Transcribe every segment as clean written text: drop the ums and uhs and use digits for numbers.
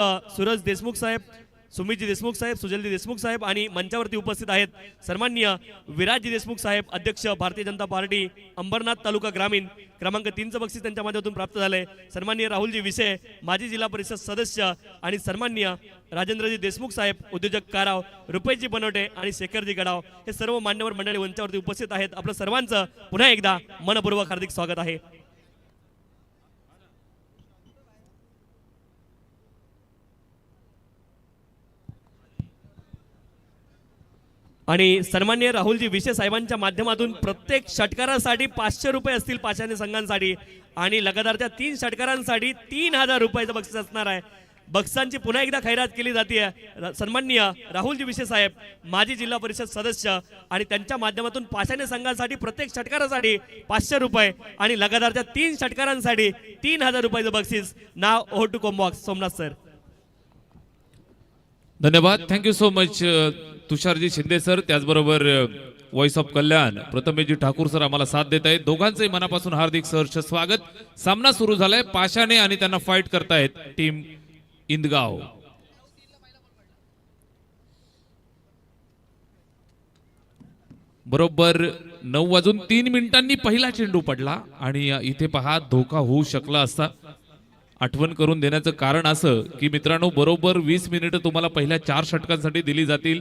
सूरज देशमुख साहेब, सुमितजी देशमुख साहेब, सुजलजी देशमुख साहेब आणि मंचावरती उपस्थित आहेत सन्माननीय विराजजी देशमुख साहेब, अध्यक्ष भारतीय जनता पार्टी अंबरनाथ तालुका ग्रामीण, क्रमांक 3चं बक्षीस त्यांच्या माध्यमातून प्राप्त झालंय। सन्माननीय राहुलजी विषय, माजी जिल्हा परिषद सदस्य आणि सन्माननीय राजेंद्रजी देशमुख साहेब, उद्योजक काराव, रुपेशजी बनवटे आणि शेखरजी गडाव हे सर्व मान्यवर मंडळी मंचावरती उपस्थित आहेत। आपलं सर्वांचं पुन्हा एकदा मनपूर्वक हार्दिक स्वागत आहे। आणि सन्माननीय राहुलजी विषय साहेबांच्या माध्यमातून प्रत्येक षटकारासाठी 500 रुपये असतील पाषाणी संघांसाठी आणि लगातारच्या 3 षटकारांसाठी 3000 रुपयाचं बक्षीस असणार आहे। बक्षांची पुन्हा एकदा खैरात केली जाते। सन्माननीय राहुलजी विषय साहेब, माजी जिल्हा परिषद सदस्य आणि त्यांच्या माध्यमातून पाषाणी संघांसाठी प्रत्येक षटकारासाठी 500 रुपये आणि लगातारच्या 3 षटकारांसाठी 3000 रुपयाचं बक्षीस। नाव over to commbox Somnath sir. धन्यवाद, thank you so much Tushar ji Shinde sir, त्याचबरोबर voice of Kalyan Prathamesh ji Thakur sir आम्हाला साथ देत आहेत। दोघांचंही मनापासून हार्दिक सहर्ष स्वागत। सामना सुरू झालाय पाषाणे आणि त्यांना फाईट करतायत टीम इंदगाव। बरोबर 9:03 पहिला चेंडू पडला आणि इथे पहा धोका होऊ शकला असता। आठवण करून देण्याचं कारण असं की मित्रांनो, बरोबर 20 मिनिटं तुम्हाला पहिल्या 4 षटकांसाठी दिली जातील।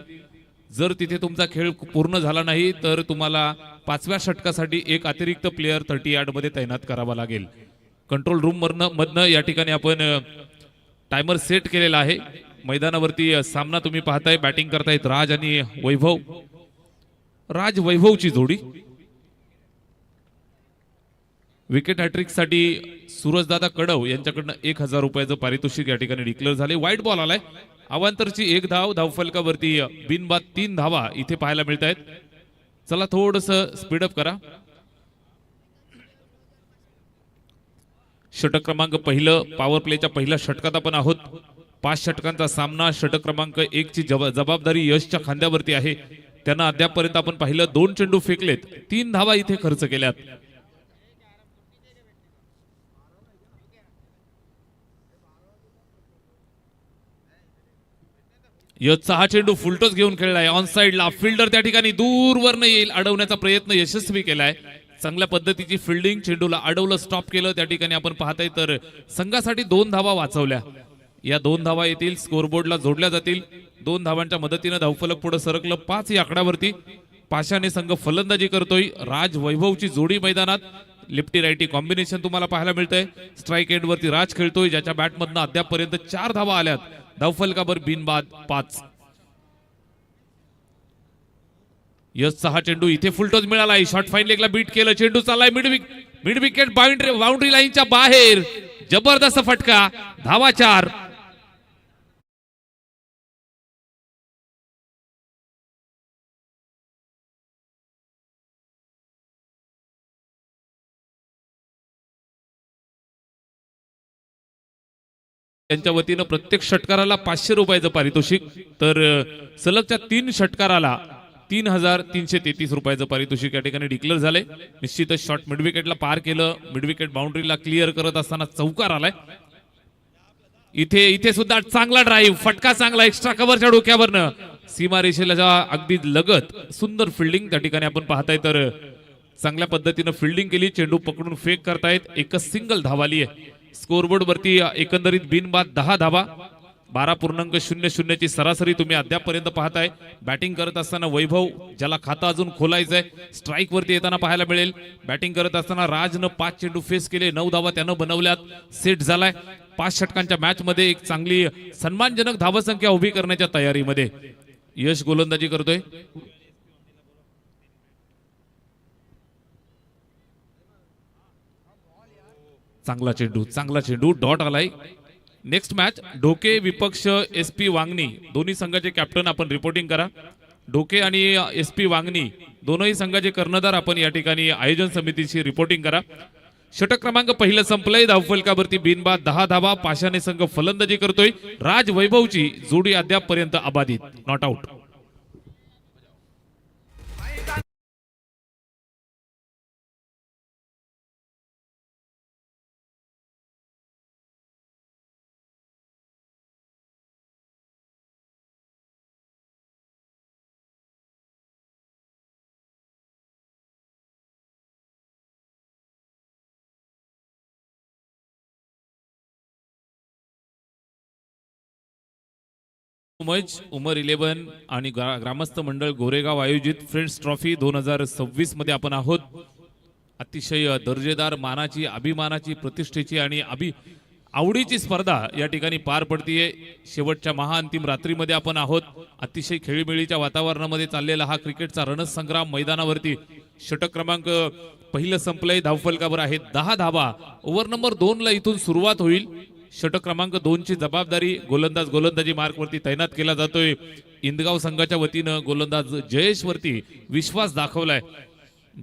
जर तिथे तुमचा खेळ पूर्ण झाला नाही तर तुम्हाला 5व्या षटकासाठी एक अतिरिक्त प्लेयर 38 मध्ये तैनात करावा लागेल। कंट्रोल रूम मधनं या ठिकाणी आपण टायमर सेट केलेला आहे। मैदानावरती सामना तुम्ही पाहताय, बॅटिंग करतायत राज आणि वैभव। राज वैभवची जोडी। विकेट हॅट्रिक साठी सूरजदादा कडव यांच्याकडनं 1000 रुपयाचं पारितोषिक या ठिकाणी डिक्लेअर झाले। व्हाईट बॉल आलाय, अवांतरची 1 धाव, धावफलकावरती बिनबाद 3 धावा इथे पाहायला मिळत आहेत। चला थोडस स्पीडअप करा। षटक क्रमांक पहिलं, पॉवर प्लेच्या पहिल्या षटकात आपण आहोत। 5 षटकांचा सामना, षटक क्रमांक 1 ची जबाबदारी यशच्या खांद्यावरती आहे। त्यांना अद्यापपर्यंत आपण पाहिलं 2 चेंडू फेकलेत, 3 धावा इथे खर्च केल्यात। यशचा हा चेंडू फुलटॉस घेऊन खेळलाय ऑन साइडला। फिल्डर त्या ठिकाणी दूरवरनं येईल अडवण्याचा प्रयत्न यशस्वी केलाय। चांगल्या पद्धतीची फिल्डिंग, चेंडूला अडवलं, स्टॉप केलं त्या ठिकाणी आपण पाहताय। तर संघासाठी 2 धावा वाचवल्या। या 2 धावा येतील, स्कोरबोर्डला जोडल्या जातील। 2 धावांच्या मदतीनं धावफलक पुढे सरकलं 5 या आकड्यावरती। पाषाणे संघ फलंदाजी करतोय। राज वैभवची जोडी मैदानात, लेफ्टी राईटी कॉम्बिनेशन तुम्हाला पाहायला मिळतंय। स्ट्राईक एंड वरती राज खेळतोय, ज्याच्या बॅटमधनं अद्यापपर्यंत 4 धावा आल्यात। धावफलकावर बिनबाद 5। यशचा हा चेंडू इथे फुलटॉस मिळालाय, शॉर्ट फाईन लेगला बीट केलं, चेंडू चाललाय मिड विकेट बाउंड्री लाईनच्या बाहेर। जबरदस्त फटका, धावा 4। त्यांच्या वतीनं प्रत्येक षटकाराला 500 रुपयाचं पारितोषिक, तर सलगच्या 3 षटकाराला 3333 रुपयाचं पारितोषिक या ठिकाणी डिक्लेअर झाले। निश्चितच शॉट मिड विकेटला पार केलं, मिड विकेट बाउंड्रीला क्लिअर करत असताना चौकार आलाय। इथे सुद्धा चांगला ड्राईव्ह, फटका चांगला, एक्स्ट्रा कव्हरच्या डोक्यावरनं सीमारेषेला अगदी लगत सुंदर फिल्डिंग त्या ठिकाणी आपण पाहताय। तर चांगल्या पद्धतीनं फिल्डिंग केली, चेंडू पकडून फेक करतायत, एकच सिंगल धावाली आहे। स्कोरबोर्ड वरती एकंदरीत बिनबाद 10 धावा, 12.00 ची सरासरी तुम्ही अद्यापपर्यंत पाहताय। बॅटिंग करत असताना वैभव, ज्याला खातं अजून खोलायचंय, स्ट्राईक वरती येताना पाहायला मिळेल। बॅटिंग करत असताना राजनं 5 चेंडू फेस केले, 9 धावा त्यानं बनवल्यात, सेट झालाय। 5 षटकांच्या मॅच मध्ये एक चांगली सन्मानजनक धावसंख्या उभी करण्याच्या तयारीमध्ये यश गोलंदाजी करतोय। चांगला चेंडू डॉट आलाय। नेक्स्ट मॅच ढोके विपक्ष SP वांगणी, दोन्ही संघाचे कॅप्टन आपण रिपोर्टिंग करा। ढोके आणि SP वांगणी दोनही संघाचे कर्णधार आपण या ठिकाणी आयोजन समितीची रिपोर्टिंग करा। षटक क्रमांक पहिलं संपलंय, धावफलकावरती बिनबाद 10 धावा। पाषाणे संघ फलंदाजी करतोय, राज वैभवची जोडी अद्यापपर्यंत अबाधित, नॉट आउट। मच उमर 11 आणि ग्रामस्थ मंडळ गोरेगाव आयोजित फ्रेंड्स ट्रॉफी 2026 मध्ये आपण आहोत. अतिशय दर्जेदार मानाची, अभिमानाची, प्रतिष्ठेची आणि आवडीची स्पर्धा या ठिकाणी पार पडतीये. शेवटच्या महाअंतिम रात्रीमध्ये आपण आहोत. अतिशय खेळीमेळीच्या वातावरणामध्ये चाललेला हा क्रिकेटचा रणसंग्राम मैदानावरती षटक क्रमांक पहिलं संपलंय. धावफलकावर आहे 10 धावा. ओव्हर नंबर 2 ला इथून सुरुवात होईल. षटक क्रमांक 2 ची जबाबदारी गोलंदाजी मार्कवरती तैनात केला जातोय. इंदगाव संघाच्या वतीनं गोलंदाज जयेश वरती विश्वास दाखवलाय.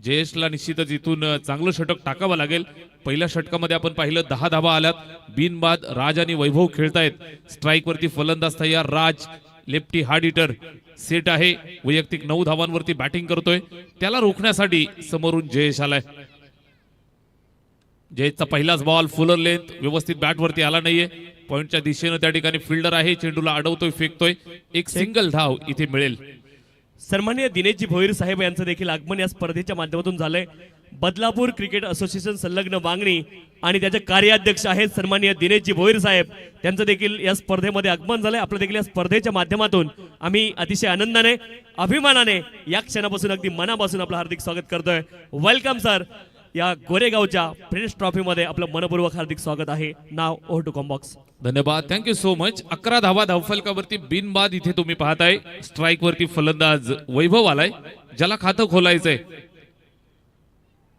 जयेशला निश्चितच इथून चांगलं षटक टाकावं लागेल. पहिल्या षटकामध्ये आपण पाहिलं 10 धावा आल्यात. बिनबाद राज आणि वैभव खेळतायत. स्ट्राईक वरती फलंदाज तयार राज, लेफ्टी हार्ड हिटर सेट आहे. वैयक्तिक 9 धावांवरती बॅटिंग करतोय. त्याला रोखण्यासाठी समोरून जयेश आलाय. जयेशचा पहिलाच बॉल फुलर लेंथ व्यवस्थित बॅट वरती आला नाहीये. पॉइंटच्या दिशेनं त्या ठिकाणी फिल्डर आहे. चेंडूला अडवतोय, फेकतोय. एक सिंगल धाव इथे मिळेल. सन्माननीय दिनेशजी भोईर साहेब यांचं देखील आगमन या स्पर्धेच्या माध्यमातून झालंय. बदलापूर क्रिकेट असोसिएशन संलग्न मागणी आणि त्याचे कार्याध्यक्ष आहेत सन्माननीय दिनेशजी भोईर साहेब. त्यांचं देखील या स्पर्धेमध्ये आगमन झालंय. आपलं देखील या स्पर्धेच्या माध्यमातून आम्ही अतिशय आनंदाने, अभिमानाने या क्षणापासून अगदी मनापासून आपलं हार्दिक स्वागत करतोय. Welcome sir. या गोरेगावच्या फ्रेंड्स ट्रॉफी मध्ये आपलं मनपूर्वक हार्दिक स्वागत आहे. नाव ओव्हर टू कॉम्बॉक्स. धन्यवाद, थँक्यू सो मच. 11 धावा धावफलकावरती बिनबाद इथे तुम्ही पाहताय. स्ट्राईक वरती फलंदाज वैभव आलाय, ज्याला खातं खोलायचंय.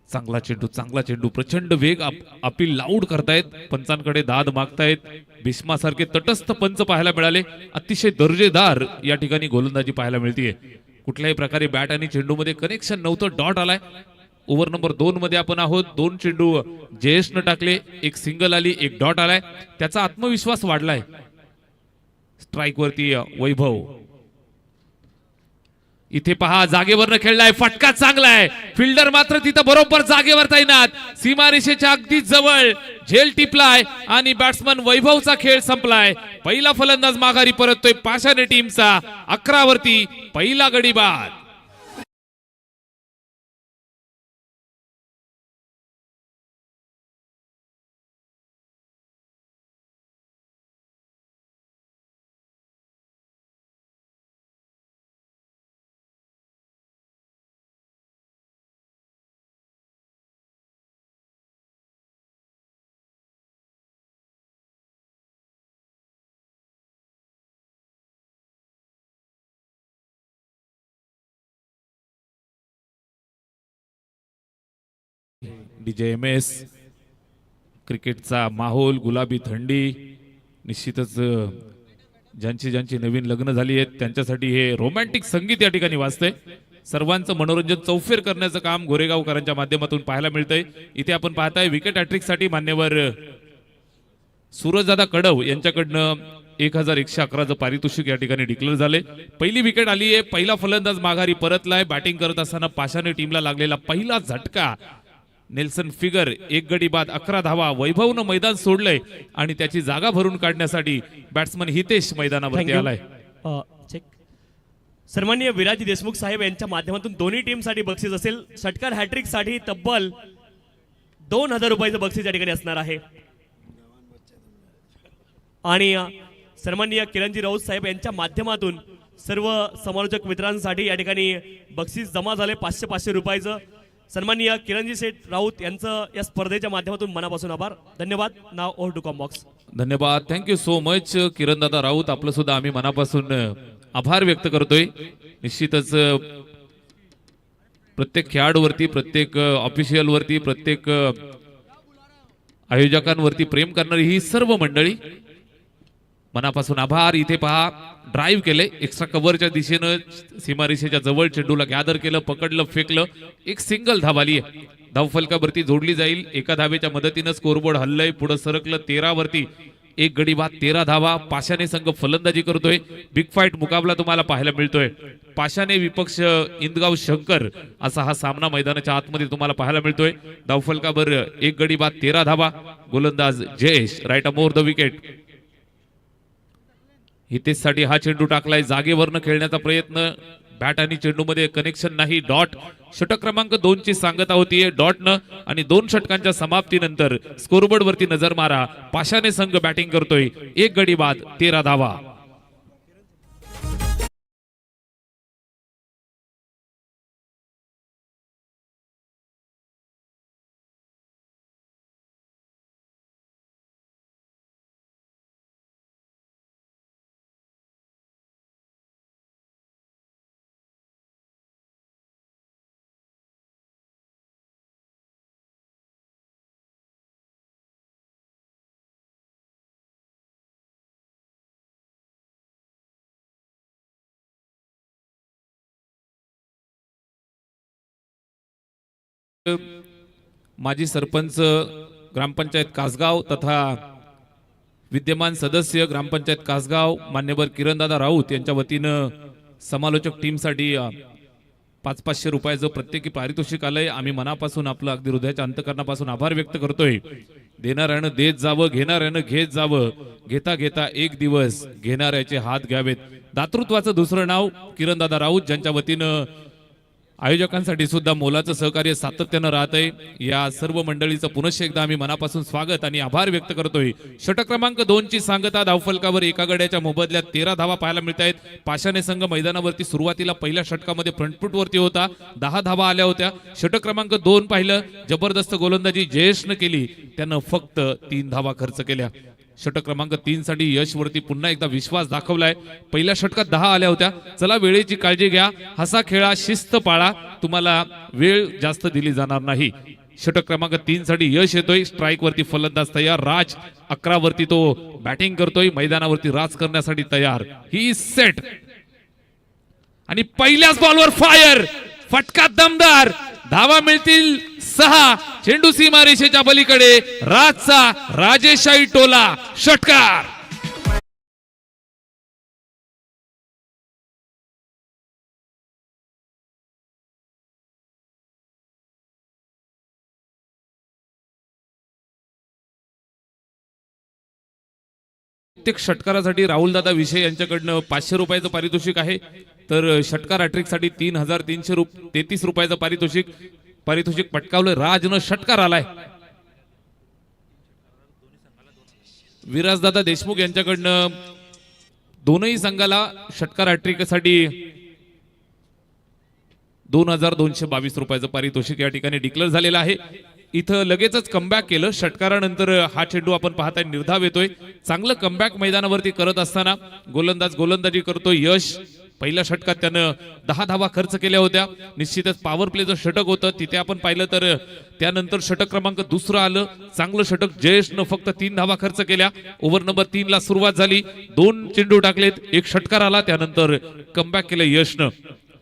चांगला चेंडू प्रचंड वेग. अपील लाऊड करतायत. पंचांकडे दाद मागतायत. भीष्मासारखे तटस्थ पंच पाहायला मिळाले. अतिशय दर्जेदार या ठिकाणी गोलंदाजी पाहायला मिळतीये. कुठल्याही प्रकारे बॅट आणि चेंडूमध्ये कनेक्शन नव्हतं. डॉट आलाय. ओव्हर नंबर 2 मध्ये आपण आहोत. 2 चेंडू जयेशनं टाकले. एक सिंगल आली, एक डॉट आलाय. त्याचा आत्मविश्वास वाढलाय. स्ट्राईक वरती वैभव. इथे पहा, जागेवरनं खेळलाय. फटका चांगला आहे. फिल्डर मात्र तिथं बरोबर जागेवर तैनात. सीमारेषेच्या अगदी जवळ झेल टिपलाय आणि बॅट्समन वैभवचा खेळ संपलाय. पहिला फलंदाज माघारी परततोय पाषाणे टीमचा. 11 वरती पहिला गडी बाद. DJMS क्रिकेटचा माहोल, गुलाबी थंडी. निश्चितच ज्यांची नवीन लग्न झाली आहेत त्यांच्यासाठी हे रोमॅन्टिक संगीत या ठिकाणी वाजतंय. सर्वांचं मनोरंजन चौफेर करण्याचं काम गोरेगावकरांच्या माध्यमातून पाहायला मिळतंय. इथे आपण पाहताय विकेट हॅट्रिक साठी मान्यवर सूरजदादा कडव यांच्याकडनं 1111चं पारितोषिक या ठिकाणी डिक्लेअर झाले. पहिली विकेट आली आहे. पहिला फलंदाज माघारी परतलाय. बॅटिंग करत असताना पाषाणे टीमला लागलेला पहिला झटका. नेल्सन फिगर, एक गडी बाद, 11 धावा. वैभवनं मैदान सोडलंय आणि त्याची जागा भरून काढण्यासाठी बॅट्समन हितेश मैदानावरती आलाय. सन्माननीय विराजी देशमुख साहेब यांच्या माध्यमातून दोन्ही टीमसाठी बक्षीस असेल. षटकार हॅट्रिक साठी तब्बल 2000 रुपयाचं बक्षीस या ठिकाणी असणार आहे. आणि सन्माननीय किरणजी राऊत साहेब यांच्या माध्यमातून सर्व समालोचक मित्रांसाठी या ठिकाणी बक्षीस जमा झाले 500 रुपयाचं. सन्माननीय किरणजी शेठ राऊत यांचं या स्पर्धेच्या माध्यमातून मनापासून आभार. धन्यवाद. नाव ओव्हर टू कॉम्बॉक्स. धन्यवाद, थँक्यू सो मच किरणदादा राऊत. आपलं सुद्धा आम्ही मनापासून आभार व्यक्त करतोय. निश्चितच प्रत्येक खेळाडूवरती, प्रत्येक ऑफिशियल वरती, प्रत्येक आयोजकांवरती प्रेम करणारी ही सर्व मंडळी, मनापासून आभार. इथे पहा, ड्राईव्ह केले. एक्स्ट्रा कव्हरच्या दिशेनं सीमारेषेच्या जवळ चेंडूला गॅदर केलं, पकडलं, फेकलं. एक सिंगल धाव आली आहे. धावफलकावरती जोडली जाईल. एका धावेच्या मदतीनं स्कोरबोर्ड हल्लय, पुढे सरकलं. 13 वरती एक गडी बाद, 13 धावा. पाषाणे संघ फलंदाजी करतोय. बिग फाईट मुकाबला तुम्हाला पाहायला मिळतोय. पाषाणे विपक्ष इंदगाव शंकर असा हा सामना मैदानाच्या आतमध्ये तुम्हाला पाहायला मिळतोय. धावफलकावर एक गडी बाद, 13 धावा. गोलंदाज Jayesh right arm over the wicket. हितेशसाठी हा चेंडू टाकलाय. जागेवरनं खेळण्याचा प्रयत्न. बॅट आणि चेंडू मध्ये कनेक्शन नाही. डॉट. षटक क्रमांक 2 ची सांगता होतीये डॉटनं. आणि 2 षटकांच्या समाप्तीनंतर स्कोरबोर्ड वरती नजर मारा. पाषाणे संघ बॅटिंग करतोय. एक गडी बाद, 13 धावा. माजी सरपंच ग्रामपंचायत कासगाव तथा विद्यमान सदस्य ग्रामपंचायत कासगाव मान्यवर किरणदादा राऊत यांच्या वतीनं समालोचक टीमसाठी 500 रुपयाचं प्रत्येकी पारितोषिक आलंय। आम्ही मनापासून आपलं अगदी हृदयाच्या अंतकरणापासून आभार व्यक्त करतोय। देणाऱ्यानं देत जावं, घेणाऱ्यानं घेत जावं, घेता घेता एक दिवस घेणाऱ्याचे हात घ्यावेत। दातृत्वाचं दुसरं नाव किरणदादा राऊत, ज्यांच्या वतीनं आयोजकांसाठी सुद्धा मोलाचं सहकार्य सातत्यानं राहतंय। या सर्व मंडळीचं पुनश्च एकदा आम्ही मनापासून स्वागत आणि आभार व्यक्त करतोय। षटक क्रमांक 2 ची सांगता धावफलकावर एका गड्याच्या मोबदल्यात 13 धावा पाहायला मिळत आहेत। पाषाणे संघ मैदानावरती सुरुवातीला पहिल्या षटकामध्ये फ्रंटफूट वरती होता, 10 धावा आल्या होत्या। षटक क्रमांक 2 पाहिलं, जबरदस्त गोलंदाजी जयेशनं केली, त्यानं फक्त 3 धावा खर्च केल्या। षटक क्रमांक 3 साठी यश वरती पुन्हा एकदा विश्वास दाखवलाय। पहिल्या षटकात 10 आल्या होत्या। चला वेळेची काळजी घ्या, हसा खेळा, शिस्त पाळा, तुम्हाला वेळ जास्त दिली जाणार नाही। षटक क्रमांक 3 साठी यश येतोय, स्ट्राइक वरती फलंदाज तयार, राज 11 वरती तो बॅटिंग करतोय, मैदानावरती राज करण्यासाठी तयार, ही सेट आणि पहिल्याच बॉलवर फायर, फटका दमदार, धावा मिळतील 6। चेंडू सीमारेषेच्या पलीकडे, राजचा राजेशाही टोला, षटकार। प्रत्येक षटकारासाठी राहुलदादा विषय यांच्याकडनं 500 रुपयाचं पारितोषिक आहे, तर षटकार हॅट्रिक साठी 3333 रुपयाचं पारितोषिक पटकावलं। राजनं षटकार आलाय। विराजदादा देशमुख यांच्याकडनं दोनही संघाला षटकार हॅट्रिक साठी 2222 रुपयाचं पारितोषिक या ठिकाणी डिक्लेअर झालेलं आहे। इथं लगेचच कमबॅक केलं, षटकारानंतर हा चेंडू आपण पाहताय निर्धाव येतोय। चांगलं कमबॅक मैदानावरती करत असताना गोलंदाजी करतोय यश। पहिल्या षटकात त्यानं 10 धावा खर्च केल्या होत्या। निश्चितच पॉवर प्लेचं षटक होतं, तिथे आपण पाहिलं तर त्यानंतर षटक क्रमांक 2 आलं, चांगलं षटक जयेशनं फक्त 3 धावा खर्च केल्या। ओव्हर नंबर 3 ला सुरुवात झाली, 2 चेंडू टाकलेत, 1 षटकार आला, त्यानंतर कमबॅक केलं यशनं।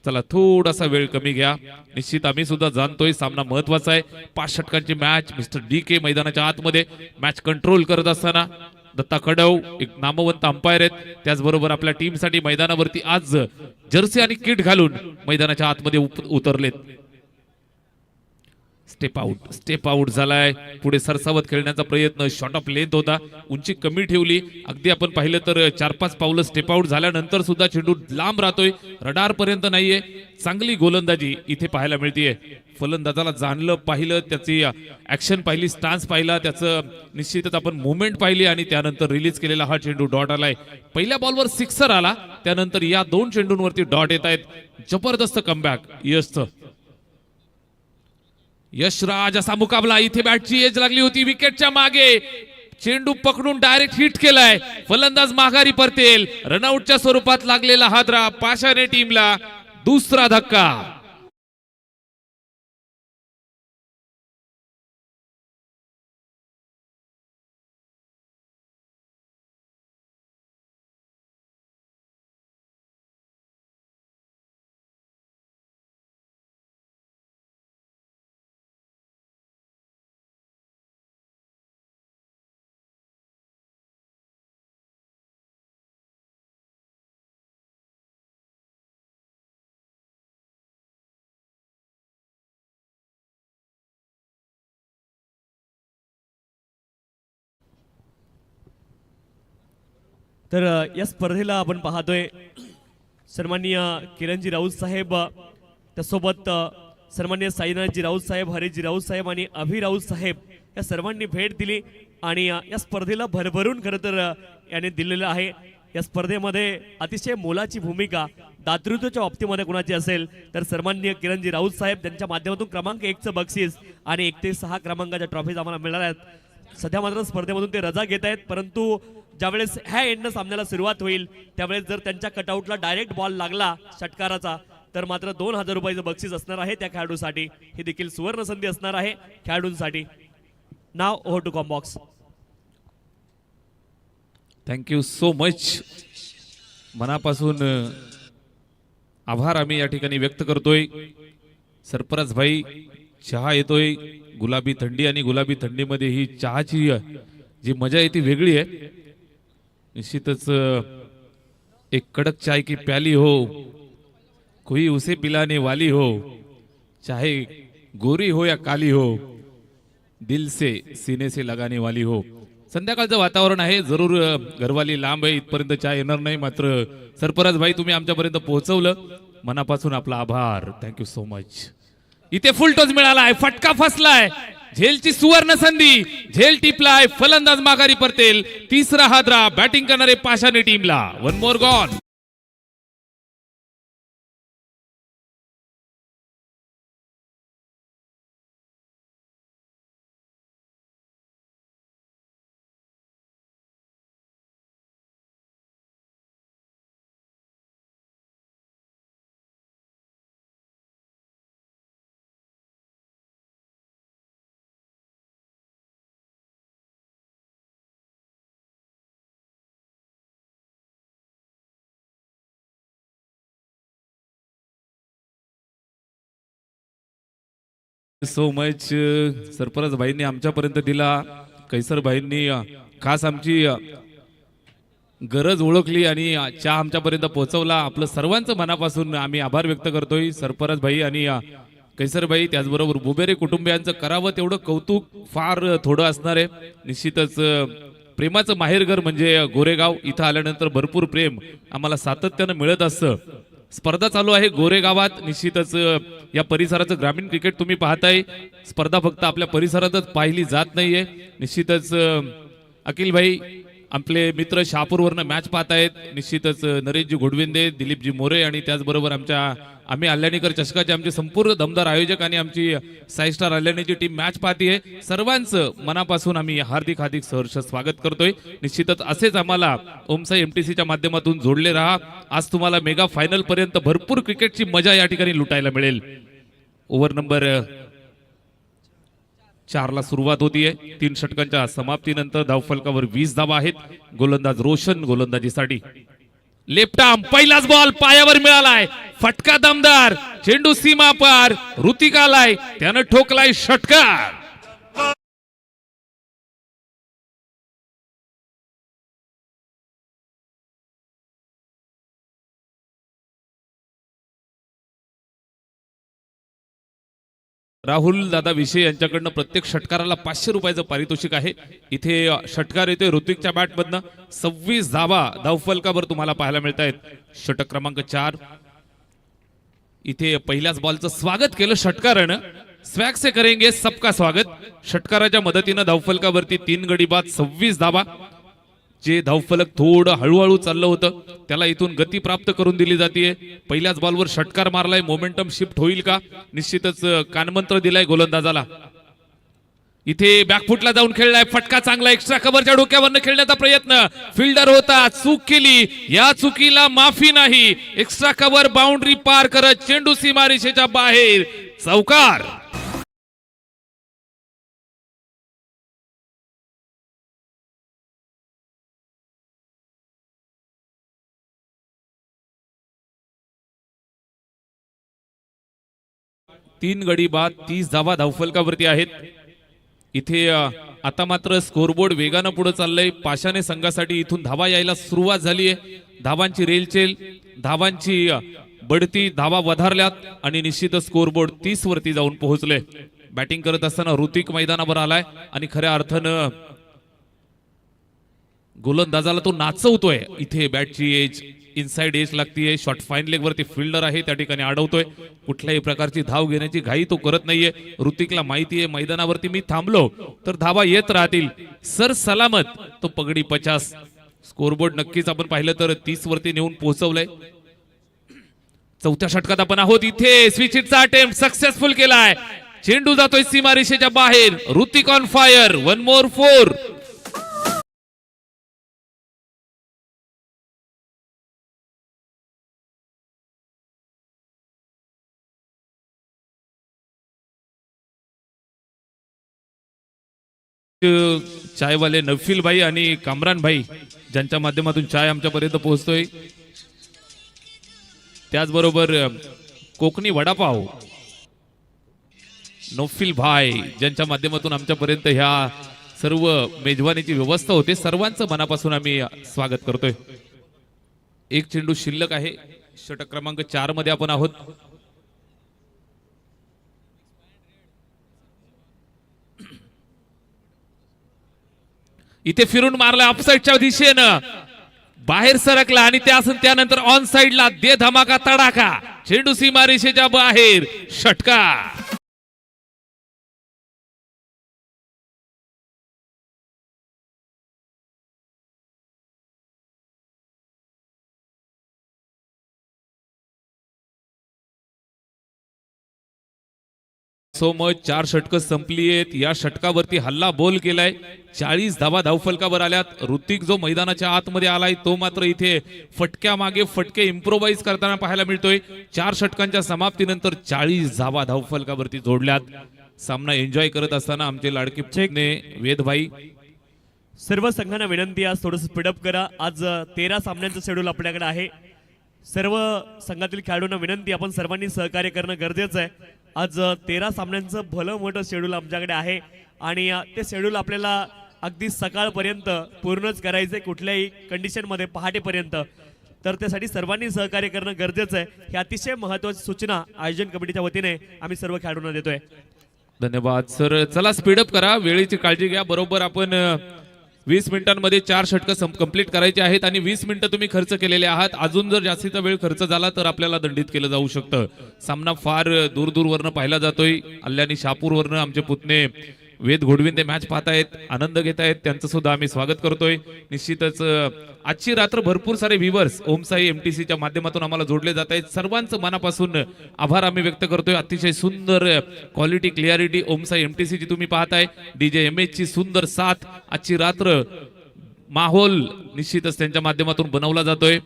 चला थोडासा वेळ कमी घ्या, निश्चित आम्ही सुद्धा जाणतोय सामना महत्वाचा आहे। 5 षटकांची मॅच, मिस्टर DK मैदानाच्या आतमध्ये मॅच कंट्रोल करत असताना दत्ता कडव एक नामवंत अंपायर आहेत, त्याचबरोबर आपल्या टीमसाठी मैदानावरती आज जर्सी आणि किट घालून मैदानाच्या आतमध्ये उतरलेत। स्टेप आउट झालाय, पुढे सरसावत खेळण्याचा प्रयत्न, शॉट ऑफ लेंथ होता, उंची कमी ठेवली, अगदी आपण पाहिलं तर 4-5 पावलं स्टेप आउट झाल्यानंतर सुद्धा चेंडू लांब राहतोय, रडार पर्यंत नाहीये। चांगली गोलंदाजी इथे पाहायला मिळतेय। फलंदाजाला जाणलं, पाहिलं, त्याची ऍक्शन पाहिली, स्टान्स पाहिला, त्याचं निश्चितच आपण मुवमेंट पाहिली आणि त्यानंतर रिलीज केलेला हा चेंडू डॉट आलाय। पहिल्या बॉलवर सिक्सर आला, त्यानंतर या 2 चेंडूंवरती डॉट येत आहेत। जबरदस्त कमबॅक यशचं। यशराज असा मुकाबला, इथे बॅटची एज लागली होती, विकेटच्या मागे चेंडू पकडून डायरेक्ट हिट केलाय, फलंदाज माघारी परतेल। रनआउटच्या स्वरूपात लागलेला हादरा पाषाणे टीमला दुसरा धक्का। तर या स्पर्धेला आपण पाहतोय सन्माननीय किरणजी राऊत साहेब, त्यासोबत सन्माननीय साईनाथजी राऊत साहेब, हरीजी राऊत साहेब आणि अभि राऊत साहेब या सर्वांनी भेट दिली आणि या स्पर्धेला भरभरून खरं तर याने दिलेलं आहे। या स्पर्धेमध्ये अतिशय मोलाची भूमिका दातृत्वाच्या बाबतीमध्ये कोणाची असेल तर सन्माननीय किरणजी राऊत साहेब, त्यांच्या माध्यमातून क्रमांक 1चं बक्षीस आणि 1 ते 6 क्रमांकाच्या ट्रॉफीज आम्हाला मिळणार आहेत। सध्या मात्र स्पर्धेमधून ते रजा घेत आहेत, परंतु ज्यावेळेस ह्या एंडनं सामन्याला सुरुवात होईल त्यावेळेस जर त्यांच्या कटआउटला डायरेक्ट बॉल लागला षटकाराचा तर मात्र 2000 रुपयाचं बक्षीस असणार आहे त्या खेळाडूसाठी। ही देखील सुवर्ण संधी असणार आहे खेळाडूंसाठी। नाव over to commbox. Thank you so much, मनापासून आभार आम्ही या ठिकाणी व्यक्त करतोय। सरफराज भाई चहा येतोय गुलाबी थंडी आणि गुलाबी थंडीमध्ये ही चहाची जी मजा आहे ती वेगळी आहे निश्चितच एक कड़क चाय की प्याली हो कोई उसे पिलाने वाली हो चाहे गोरी हो या काली हो दिल से सीने से लगाने वाली हो संध्याकाळचं वातावरण आहे जरूर घरवाली लांब आहे इथपर्यंत चाय येणार नाही मात्र सरफराज भाई तुम्ही आमच्यापर्यंत पोहोचवलं मनापासून आपला आभार थँक्यू सो मच इथे फुल टॉस मिळालाय फटका फसलाय झेलची सुवर्ण संधी झेल टिपलाय फलंदाज माघारी परतेल तिसरा हादरा बॅटिंग करणारे पाषाणी टीमला one more gone so much Sarfaraz भाईंनी आमच्यापर्यंत दिला कैसर भाईंनी खास आमची गरज ओळखली आणि चहा आमच्यापर्यंत पोहोचवला आपलं सर्वांचं मनापासून आम्ही आभार व्यक्त करतोय सरफराज भाई आणि कैसर भाई त्याचबरोबर बुबेरे कुटुंबियांचं करावं तेवढं कौतुक फार थोडं असणार आहे निश्चितच प्रेमाचं माहेरघर म्हणजे गोरेगाव इथं आल्यानंतर भरपूर प्रेम आम्हाला सातत्यानं मिळत असतं स्पर्धा चालू आहे गोरेगावात निश्चितच या परिसराचं ग्रामीण क्रिकेट तुम्ही पाहताय स्पर्धा फक्त आपल्या परिसरातच पाहिली जात नाहीये निश्चितच अखिल भाई आपले मित्र शहापूरवरनं मॅच पाहतायत निश्चितच नरेशजी घोडविंदे दिलीपजी मोरे आणि त्याचबरोबर आम्ही अल्याणीकर चषकाचे आमचे संपूर्ण दमदार आयोजक आणि आमची साई स्टार अल्याणीची टीम मॅच पाहतीये सर्वांचं मनापासून आम्ही हार्दिक हार्दिक सहर्ष स्वागत करतोय निश्चितच असेच आम्हाला ओमसाई एमटीसीच्या माध्यमातून जोडले राहा आज तुम्हाला मेगा फायनल पर्यंत भरपूर क्रिकेटची मजा या ठिकाणी लुटायला मिळेल ओव्हर नंबर 4 ला सुरुवात होतीये 3 षटकांच्या समाप्तीनंतर धावफलकावर 20 धावा आहेत गोलंदाज रोशन गोलंदाजीसाठी लेफ्ट आर्म पहिलाच बॉल पायावर मिळालाय फटका दमदार चेंडू सीमा पार ऋतिकालाय त्यानं ठोकलाय षटकार राहुल दादा विषय यांच्याकडनं प्रत्येक षटकाराला 500 रुपयाचं पारितोषिक आहे इथे षटकार येतोय ऋतिकच्या बॅटमधनं 26 धावा धावफलकावर तुम्हाला पाहायला मिळत आहेत षटक क्रमांक 4 इथे पहिल्याच बॉलचं स्वागत केलं षटकारानं स्वॅग से करेंगे सबका स्वागत षटकाराच्या मदतीनं धावफलकावरती 3 गडी बाद 26 धावा जे धावफलक थोडं हळूहळू चाललं होतं त्याला इथून गती प्राप्त करून दिली जाते पहिल्याच बॉलवर षटकार मारलाय मोमेंटम शिफ्ट होईल का निश्चितच कानमंत्र दिलाय गोलंदाजाला इथे बॅकफुटला जाऊन खेळलाय फटका चांगला एक्स्ट्रा कव्हरच्या डोक्यावरनं खेळण्याचा प्रयत्न फिल्डर होता चूक केली या चुकीला माफी नाही एक्स्ट्रा कव्हर बाउंड्री पार करत चेंडू सीमारेषेच्या बाहेर चौकार तीन गडी बाद 30 धावा धावफलकावरती आहेत इथे आता मात्र स्कोरबोर्ड वेगानं पुढे चाललंय पाषाणे संघासाठी इथून धावा यायला सुरुवात झाली आहे धावांची रेलचेल धावांची बढती धावा वधारल्यात आणि निश्चितच स्कोरबोर्ड 30 वरती जाऊन पोहोचले बॅटिंग करत असताना ऋतिक मैदानावर आलाय आणि खऱ्या अर्थानं गोलंदाजाला तो नाचवतोय इथे बॅटची एज इनसाइड एज लागतीये शॉर्ट फाईन लेग वरती फिल्डर आहे त्या ठिकाणी अडवतोय कुठल्याही प्रकारची धाव घेण्याची घाई तो करत नाहीये ऋतिकला माहिती आहे मैदानावरती मी थांबलो तर धावा येत राहतील सर सलामत तो पगडी 50 स्कोरबोर्ड नक्कीच आपण पाहिलं तर 30 वरती नेऊन पोहोचवलंय चौथ्या षटकात आपण आहोत इथे स्विचिटचा अटेम्प्ट सक्सेसफुल केलाय चेंडू जातोय सीमारेषेच्या बाहेर ऋतिक ऑन फायर 1 मोर 4 चायवाले नफील भाई आणि कामरान भाई ज्यांच्या माध्यमातून चाय आमच्यापर्यंत पोहोचतोय त्याचबरोबर कोकणी वडापाव नौफिल भाई ज्यांच्या माध्यमातून आमच्यापर्यंत ह्या सर्व मेजवानीची व्यवस्था होते, सर्वांचं मनापासून आम्ही स्वागत करतोय. एक चेंडू शिल्लक आहे. षटक क्रमांक 4 मध्ये आपण आहोत. इथे फिरून मारला ऑफसाईडच्या दिशेनं, बाहेर सरकला आणि त्यानंतर ऑन साइडला दे धमाका तडाखा, चेंडू सीमारेषेच्या बाहेर, षटकार. सो मच 4 षटकं संपली आहेत. या षटकावरती हल्ला बोल केलाय. 40 धावा धावफलकावर आल्यात. ऋतिक जो मैदानाच्या आतमध्ये आलाय तो मात्र इथे फटक्या मागे फटके इम्प्रोवाइज करताना पाहायला मिळतोय. 4 षटकांच्या समाप्तीनंतर 40 धावा धावफलकावरती जोडल्यात. सामना एन्जॉय करत असताना आमचे लाडके पुतणे वेदभाई. सर्व संघांना विनंती आज थोडंसं स्पीडअप करा. आज 13 सामन्यांचं शेड्यूल आपल्याकडे आहे. सर्व संघातील खेळाडूंना विनंती, आपण सर्वांनी सहकार्य करणं गरजेचं आहे. आज 13 सामन्यांचं भलं मोठं शेड्यूल आमच्याकडे आहे आणि ते शेड्यूल आपल्याला अगदी सकाळपर्यंत पूर्णच करायचं आहे, कुठल्याही कंडिशनमध्ये पहाटेपर्यंत. तर त्यासाठी सर्वांनी सहकार्य करणं गरजेचं आहे. ही अतिशय महत्त्वाची सूचना आयोजन कमिटीच्या वतीने आम्ही सर्व खेळाडूंना देतोय. धन्यवाद सर. चला स्पीडअप करा, वेळेची काळजी घ्या. बरोबर आपण 20 मिनिटांमध्ये 4 षटकं कंप्लीट करायची आहेत आणि 20 मिनिटं तुम्ही खर्च केलेले आहात. अजून जर जास्तीचा वेळ खर्च झाला तर आपल्याला दंडित केलं जाऊ शकतं. सामना फार दूरवरनं पाहिला जातोय. अल्यानी शापूरवरनं आमचे पुतणे वेद घोडविन ते मॅच पाहतायत, आनंद घेतायत, त्यांचं सुद्धा आम्ही स्वागत करतोय. निश्चितच आजची रात्र भरपूर सारे व्ह्यूअर्स ओमसाई एमटीसीच्या माध्यमातून आम्हाला जोडले जात आहेत. सर्वांचं मनापासून आभार आम्ही व्यक्त करतोय. अतिशय सुंदर क्वालिटी क्लिअरिटी ओमसाई एमटीसीची तुम्ही पाहताय. डीजे एमएच ची सुंदर साथ, आजची रात्र माहोल निश्चितच त्यांच्या माध्यमातून बनवला जातोय.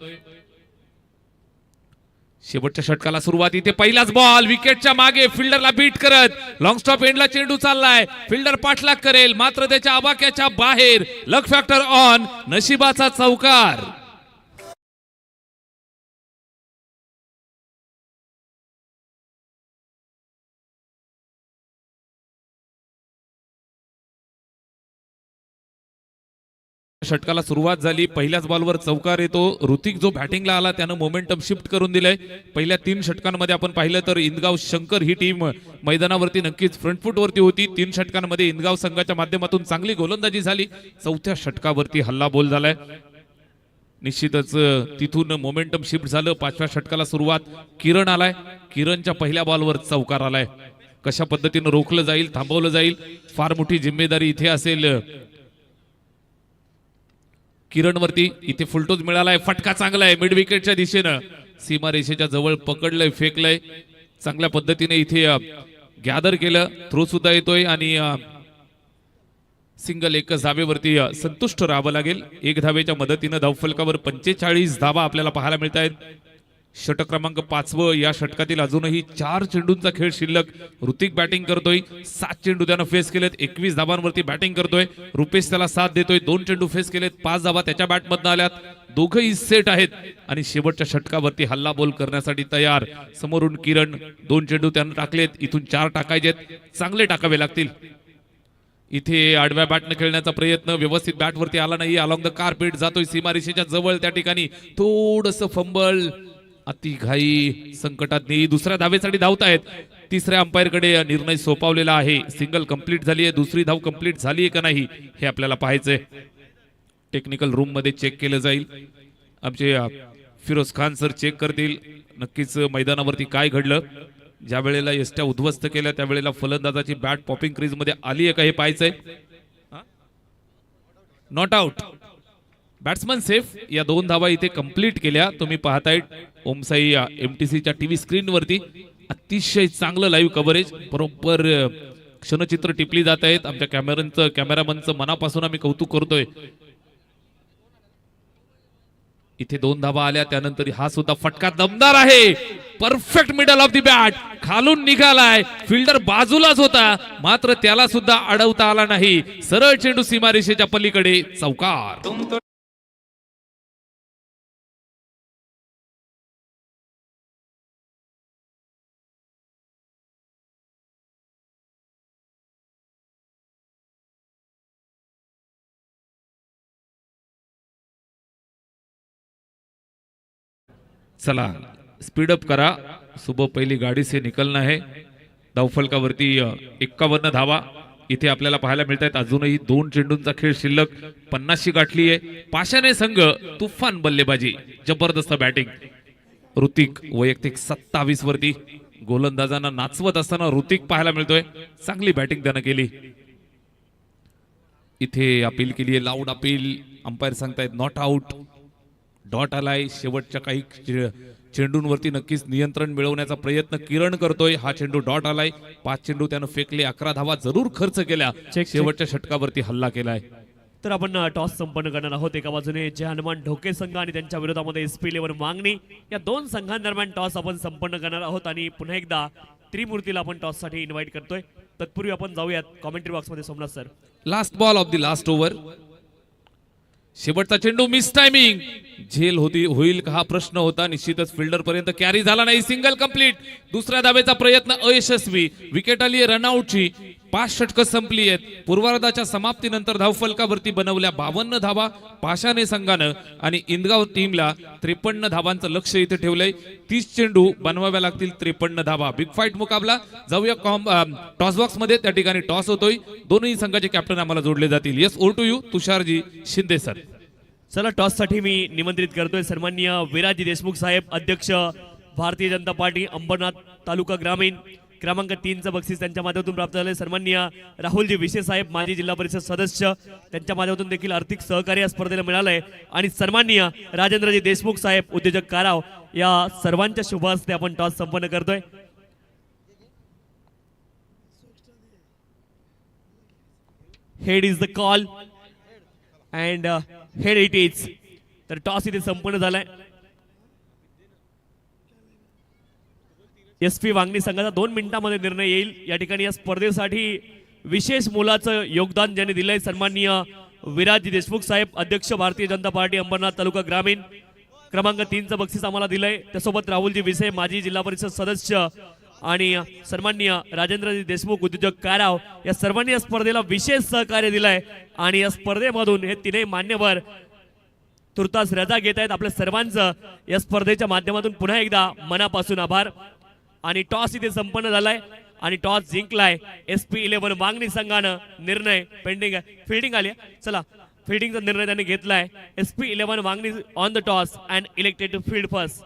शेवटच्या षटकाला सुरुवात. इथे पहिलाच बॉल विकेटच्या मागे, फिल्डरला बीट करत लॉंग स्टॉप एंडला चेंडू चाललाय. फिल्डर पाठलाग करेल मात्र त्याच्या आबाक्याच्या बाहेर. लक फॅक्टर ऑन, नशिबाचा चौकार. षटकाला सुरुवात झाली. पहिल्याच बॉलवर चौकार येतो. ऋतिक जो बॅटिंगला आला त्यानं मोमेंटम शिफ्ट करून दिलंय. पहिल्या 3 षटकांमध्ये आपण पाहिलं तर इंदगाव शंकर ही टीम मैदानावरती नक्कीच फ्रंट फूट वरती होती. 3 षटकांमध्ये इंदगाव संघाच्या माध्यमातून चांगली गोलंदाजी झाली. 4थ्या षटकावरती हल्ला बोल झालाय. निश्चितच तिथून मोमेंटम शिफ्ट झालं. 5व्या षटकाला सुरुवात. किरण आलाय. किरणच्या पहिल्या बॉलवर चौकार आलाय. कशा पद्धतीनं रोखलं जाईल, थांबवलं जाईल, फार मोठी जिम्मेदारी इथे असेल किरणवरती. इथे फुलटोज मिळालाय. फटका चांगला आहे मिड विकेटच्या दिशेनं, सीमारेषेच्या जवळ पकडलंय, फेकलंय. चांगल्या पद्धतीने इथे गॅदर केलं. थ्रो सुद्धा येतोय आणि सिंगल एकच धावेवरती संतुष्ट राहावं लागेल. 1 धावेच्या मदतीनं धावफलकावर 45 धावा आपल्याला पाहायला मिळत आहेत. षटक क्रमांक 5वं. या षटकातील अजूनही 4 चेंडूंचा खेळ शिल्लक. ऋतिक बॅटिंग करतोय. 7 चेंडू त्यानं फेस केलेत. 21 धावांवरती बॅटिंग करतोय. रुपेश त्याला साथ देतोय. 2 चेंडू फेस केलेत. 5 धावा त्याच्या बॅटमधनं आल्यात. दोघंही सेट आहेत आणि शेवटच्या षटकावरती हल्ला बोल करण्यासाठी तयार. समोरून किरण 2 चेंडू त्यानं टाकलेत. इथून 4 टाकायचेत. चांगले टाकावे लागतील. इथे आडव्या बॅटनं खेळण्याचा प्रयत्न व्यवस्थित बॅटवरती आला नाही. अलॉंग द कार्पेट जातोय सीमारेषेच्या जवळ. त्या ठिकाणी थोडंसं फंबल, अति घाई, संकटात नाही. दुसऱ्या धावेसाठी धावतायत. तिसऱ्या अंपायरकडे निर्णय सोपवलेला आहे. सिंगल कंप्लीट झाली आहे. दुसरी धाव कंप्लीट झाली आहे का नाही हे आपल्याला पाहायचंय. टेक्निकल रूम मध्ये चेक केलं जाईल. आमचे फिरोज खान सर चेक करतील नक्कीच मैदानावरती काय घडलं. ज्या वेळेला एसट्या उद्ध्वस्त केल्या त्यावेळेला फलंदाजाची बॅट पॉपिंग क्रीज मध्ये आली आहे का हे पाहायचंय. Not out, batsman safe. या 2 धावा इथे कंप्लीट केल्या. तुम्ही पाहताय ओमसाई एमटीसीच्या टीव्ही स्क्रीन वरती. अतिशय चांगलं लाईव्ह कव्हरेज, बरोबर क्षणचित्र टिपली जात आहेत. आमच्या कॅमेरामनचं मनापासून आम्ही कौतुक करतोय. इथे 2 धावा आल्या. त्यानंतर हा सुद्धा फटका दमदार आहे. Perfect middle of the bat, खालून निघालाय. फिल्डर बाजूलाच होता मात्र त्याला सुद्धा अडवता आला नाही. सरळ चेंडू सीमारेषेच्या पलीकडे, चौकार. चला स्पीडअप करा, सुबह पहिली गाडी से निकलना है. धावफलकावरती 51 धावा इथे आपल्याला पाहायला मिळत आहेत. अजूनही 2 चेंडूंचा खेळ शिल्लक 50शी गाठली आहे. पाशाने संघ तुफान बल्लेबाजी, जबरदस्त बॅटिंग. ऋतिक वैयक्तिक 27 वरती गोलंदाजांना नाचवत असताना ऋतिक पाहायला मिळतोय. चांगली बॅटिंग त्यानं केली. इथे अपील केली आहे, लाऊड अपील. अंपायर सांगतायत नॉट आउट. डॉट आलाय. शेवटच्या काही चेंडूंवरती नक्कीच नियंत्रण मिळवण्याचा प्रयत्न किरण करतोय. हा चेंडू डॉट आलाय. 5 चेंडू त्यानं फेकले, 11 धावा जरूर खर्च केल्या. शेवटच्या षटकावरती हल्ला केलाय. तर आपण टॉस संपन्न करणार आहोत. एका बाजूने जय हनुमान ढोके संघ आणि त्यांच्या विरोधामध्ये SP11 मागणी, या 2 संघांदरम्यान टॉस आपण संपन्न करणार आहोत. आणि पुन्हा एकदा त्रिमूर्तीला आपण टॉस साठी इन्व्हाइट करतोय. तत्पूर्वी आपण जाऊयात कॉमेंट्री बॉक्स मध्ये. Somnath sir, last ball of the last over. शेवटचा चेंडू मिस टायमिंग. झेल होईल का हा प्रश्न होता. निश्चितच फिल्डर पर्यंत कॅरी झाला नाही. Single complete. दुसऱ्या धावेचा प्रयत्न अयशस्वी. विकेट आली रनआउटची. 5 षटकं संपली आहेत. पूर्वार्धाच्या समाप्तीनंतर धावफलकावरती बनवल्या 52 धावा पाशाने संघानं आणि इंदगाव टीमला 53 धावांचं लक्ष इथे ठेवलंय. 30 चेंडू बनवाव्या लागतील, 53 धावा. बिग फाईट मुकाबला. जाऊया टॉस बॉक्स मध्ये. त्या ठिकाणी टॉस होतोय. दोन्ही संघाचे कॅप्टन आम्हाला जोडले जातील. Yes, over to you Tushar ji Shinde sir. चला टॉस साठी मी निमंत्रित करतोय सन्माननीय विराजी देशमुख साहेब, अध्यक्ष भारतीय जनता पार्टी अंबरनाथ तालुका ग्रामीण. क्रमांक 3चं बक्षीस त्यांच्या माध्यमातून प्राप्त झाले. सन्माननीय राहुलजी विशे साहेब, माजी जिल्हा परिषद सदस्य, त्यांच्या माध्यमातून देखील आर्थिक सहकार्य या स्पर्धेला मिळालंय. आणि सन्माननीय राजेंद्रजी देशमुख साहेब, उद्योजक काराव, या सर्वांच्या शुभ हस्ते आपण टॉस संपन्न करतोय. Head is the call and head it is. तर टॉस इथे संपन्न झालाय. SP वांगणी संघाचा 2 मिनिटांमध्ये निर्णय येईल. या ठिकाणी या स्पर्धेसाठी विशेष मोलाचं योगदान ज्यांनी दिलंय सन्माननीय विराजी देशमुख साहेब, अध्यक्ष भारतीय जनता पार्टी अंबरनाथ तालुका ग्रामीण. क्रमांक 3चं बक्षीस आम्हाला दिलंय. त्यासोबत राहुलजी विसे, माजी जिल्हा परिषद सदस्य, आणि सन्माननीय राजेंद्रजी देशमुख, उद्योजक काराव, या सर्वांनी या स्पर्धेला विशेष सहकार्य दिलंय. आणि या स्पर्धेमधून हे तीनही मान्यवर तुर्तास रजा घेत आहेत. आपल्या सर्वांचं या स्पर्धेच्या माध्यमातून पुन्हा एकदा मनापासून आभार. आणि टॉस इथे संपन्न झालाय आणि टॉस जिंकलाय SP11 मागणी संघानं. निर्णय पेंडिंग आहे. फिल्डिंग आली. चला, फिल्डिंगचा निर्णय त्यांनी घेतलाय. SP11 मागणी on the toss and elected to field first.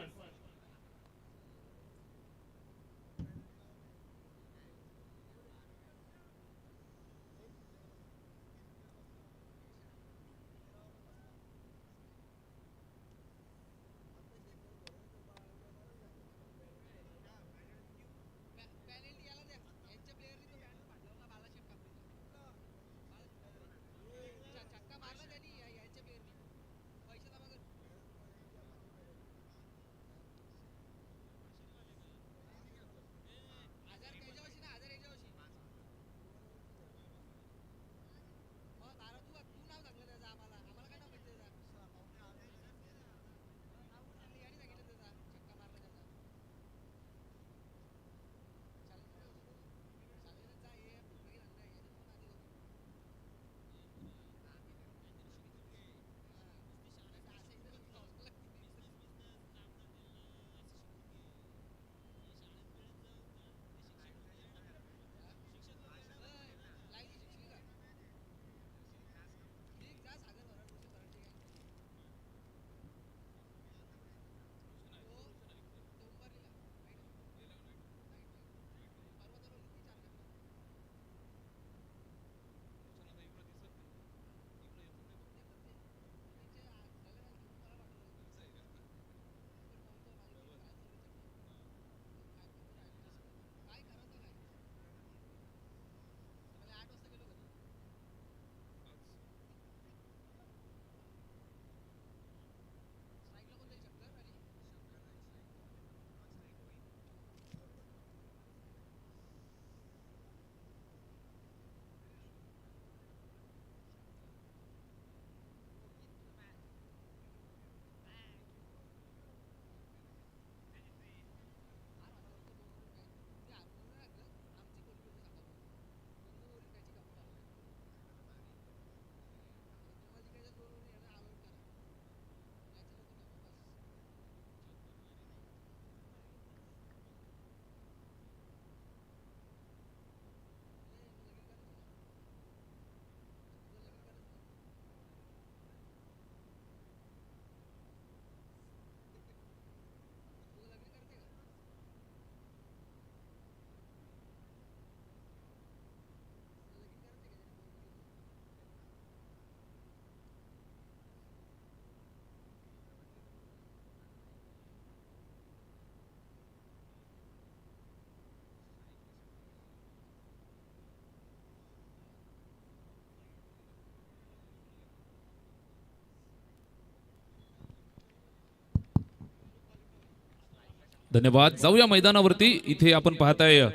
धन्यवाद. जाऊया मैदानावरती. इथे आपण पाहताय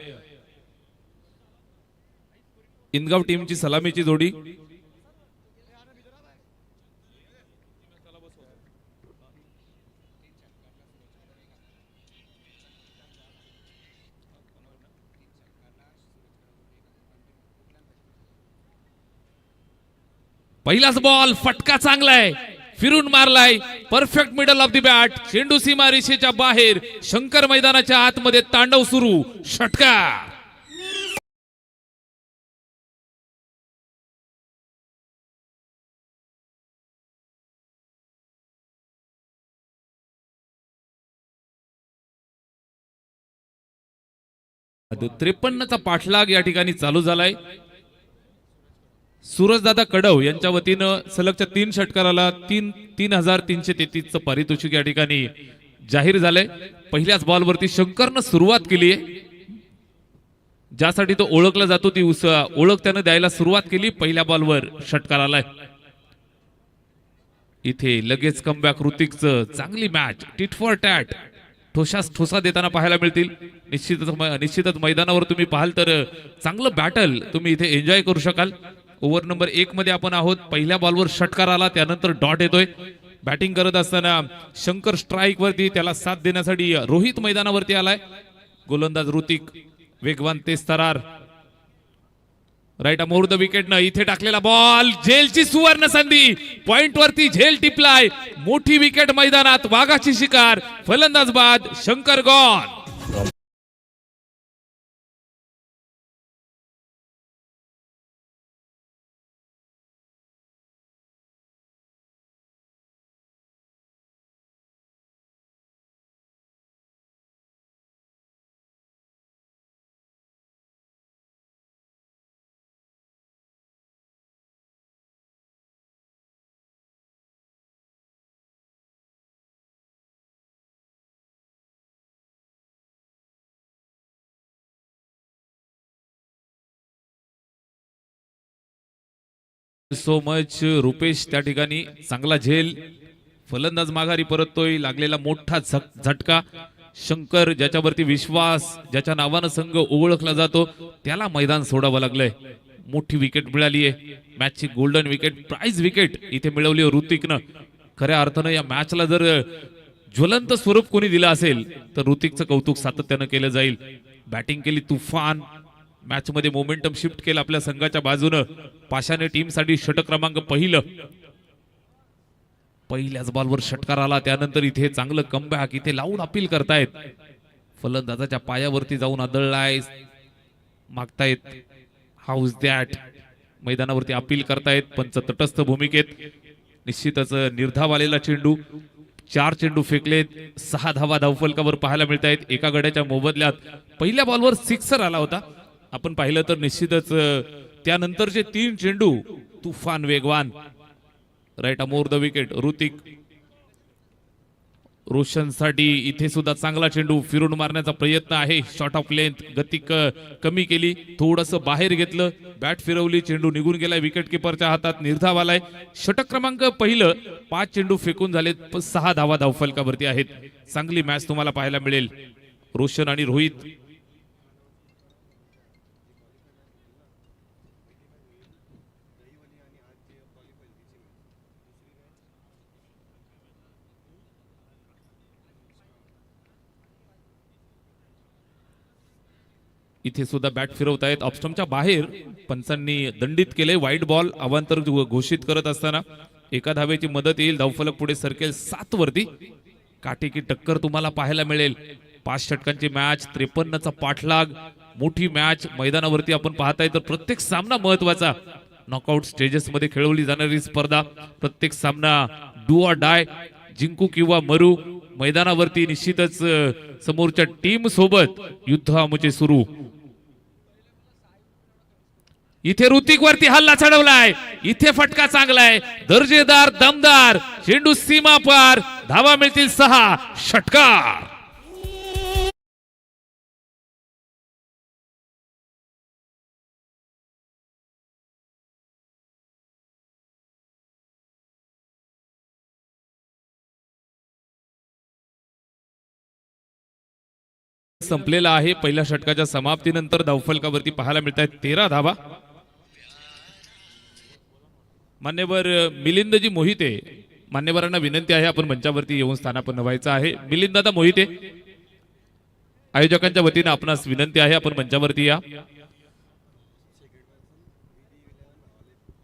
इंदगाव टीमची सलामीची जोडी. पहिलाच बॉल फटका चांगलाय, फिरून मारलाय, perfect middle of the bat. चेंडू सीमा रेषेच्या बाहेर, शंकर मैदानाच्या आतमध्ये तांडव सुरू. षटकार. चा 53चा पाठलाग या ठिकाणी चालू झालाय. सूरजदादा कडव यांच्या वतीनं सलगच्या 3 षटकाराला 3,333चं पारितोषिक या ठिकाणी जाहीर झालंय. पहिल्याच बॉलवरती शंकरनं सुरुवात केली आहे, ज्यासाठी तो ओळखला जातो ती ओळख त्यानं द्यायला सुरुवात केली. पहिल्या बॉलवर षटकार आलाय. इथे लगेच कमबॅक ऋतिकचं. चांगली मॅच, टिट फॉर टॅट, ठोसा देताना पाहायला मिळतील. निश्चितच मैदानावर तुम्ही पाहाल तर चांगलं बॅटल तुम्ही इथे एन्जॉय करू शकाल. ओव्हर नंबर 1 मध्ये आपण आहोत. पहिल्या बॉलवर षटकार आला, त्यानंतर डॉट येतोय. बॅटिंग करत असताना शंकर स्ट्राईक वरती, त्याला साथ देण्यासाठी रोहित मैदानावरती आलाय. गोलंदाज ऋतिक वेगवान तेज तरार. राईट मोर द विकेट न इथे टाकलेला बॉल, झेलची सुवर्ण संधी. पॉइंट वरती झेल टिपलाय. मोठी विकेट मैदानात, वाघाची शिकार. फलंदाज बाद, Shankar gone. So much Rupesh त्या ठिकाणी. चांगला झेल. फलंदाज माघारी परततोय. लागलेला मोठा झटका. शंकर ज्याच्यावरती विश्वास, ज्याच्या नावानं संघ ओळखला जातो, त्याला मैदान सोडावं लागलंय. मोठी विकेट मिळाली आहे. मॅचची गोल्डन विकेट, प्राइज विकेट इथे मिळवली ऋतिकनं. खऱ्या अर्थानं या मॅचला जर ज्वलंत स्वरूप कोणी दिलं असेल तर ऋतिकचं कौतुक सातत्यानं केलं जाईल. बॅटिंग केली तुफान. मॅच मध्ये मोमेंटम शिफ्ट केलं आपल्या संघाच्या बाजूनं. पाशाने टीम साठी षटक क्रमांक पहिलं. पहिल्याच बॉलवर षटकार आला, त्यानंतर इथे चांगलं कमबॅक. इथे लावून अपील करतायत. फलंदाजाच्या पायावरती जाऊन आदळलाय, मागतायत हाऊस दॅट. मैदानावरती अपील करतायत पंच तटस्थ भूमिकेत. निश्चितच निर्धाव आलेला चेंडू. 4 चेंडू फेकलेत, 6 धावा धावफलकावर पाहायला मिळत आहेत. एका गड्याच्या मोबदल्यात पहिल्या बॉलवर सिक्सर आला होता आपण पाहिलं तर. निश्चितच त्यानंतरचे 3 चेंडू तुफान वेगवान. Right arm over the wicket Hrithik. रोशनसाठी इथे सुद्धा चांगला चेंडू. फिरून मारण्याचा प्रयत्न आहे. शॉर्ट ऑफ लेंथ, गती कमी केली, थोडस बाहेर घेतलं, बॅट फिरवली, चेंडू निघून गेलाय विकेट किपरच्या हातात. निर्धाव आलाय. षटक क्रमांक पहिलं. 5 चेंडू फेकून झालेत, 6 धावा धावफलकावरती आहेत. चांगली मॅच तुम्हाला पाहायला मिळेल. रोशन आणि रोहित. इथे सुद्धा बॅट फिरवतायत. ऑफस्टमच्या बाहेर पंचांनी दंडित केले. वाईट बॉल अवांतर घोषित करत असताना एका धावेची मदत येईल. धावफलक पुढे सरकेल 7 वरती. काटेकी टक्कर तुम्हाला पाहायला मिळेल. 5 षटकांची मॅच, 53चा पाठलाग. मोठी मॅच मैदानावरती आपण पाहताय तर प्रत्येक सामना महत्वाचा. नॉकआउट स्टेजेस मध्ये खेळवली जाणारी स्पर्धा. प्रत्येक सामना डू ऑर डाय, जिंकू किंवा मरू. मैदानावरती निश्चितच समोरच्या टीम सोबत युद्ध आमचे सुरू. इथे ऋतिक वरती हल्ला चढवलाय. इथे फटका चांगलाय, दर्जेदार, दमदार चेंडू सीमा पार. धावा मिळतील 6. षटकार. संपलेला आहे. पहिल्या षटकाच्या समाप्तीनंतर धावफलकावरती पाहायला मिळत आहेत 13 धावा. मान्यवर मिलिंदजी मोहिते, मान्यवरांना विनंती आहे आपण मंचावरती येऊन स्थानापन्न व्हायचं आहे. मिलिंद दादा मोहिते, आयोजकांच्या वतीने आपणास विनंती आहे आपण मंचावरती या.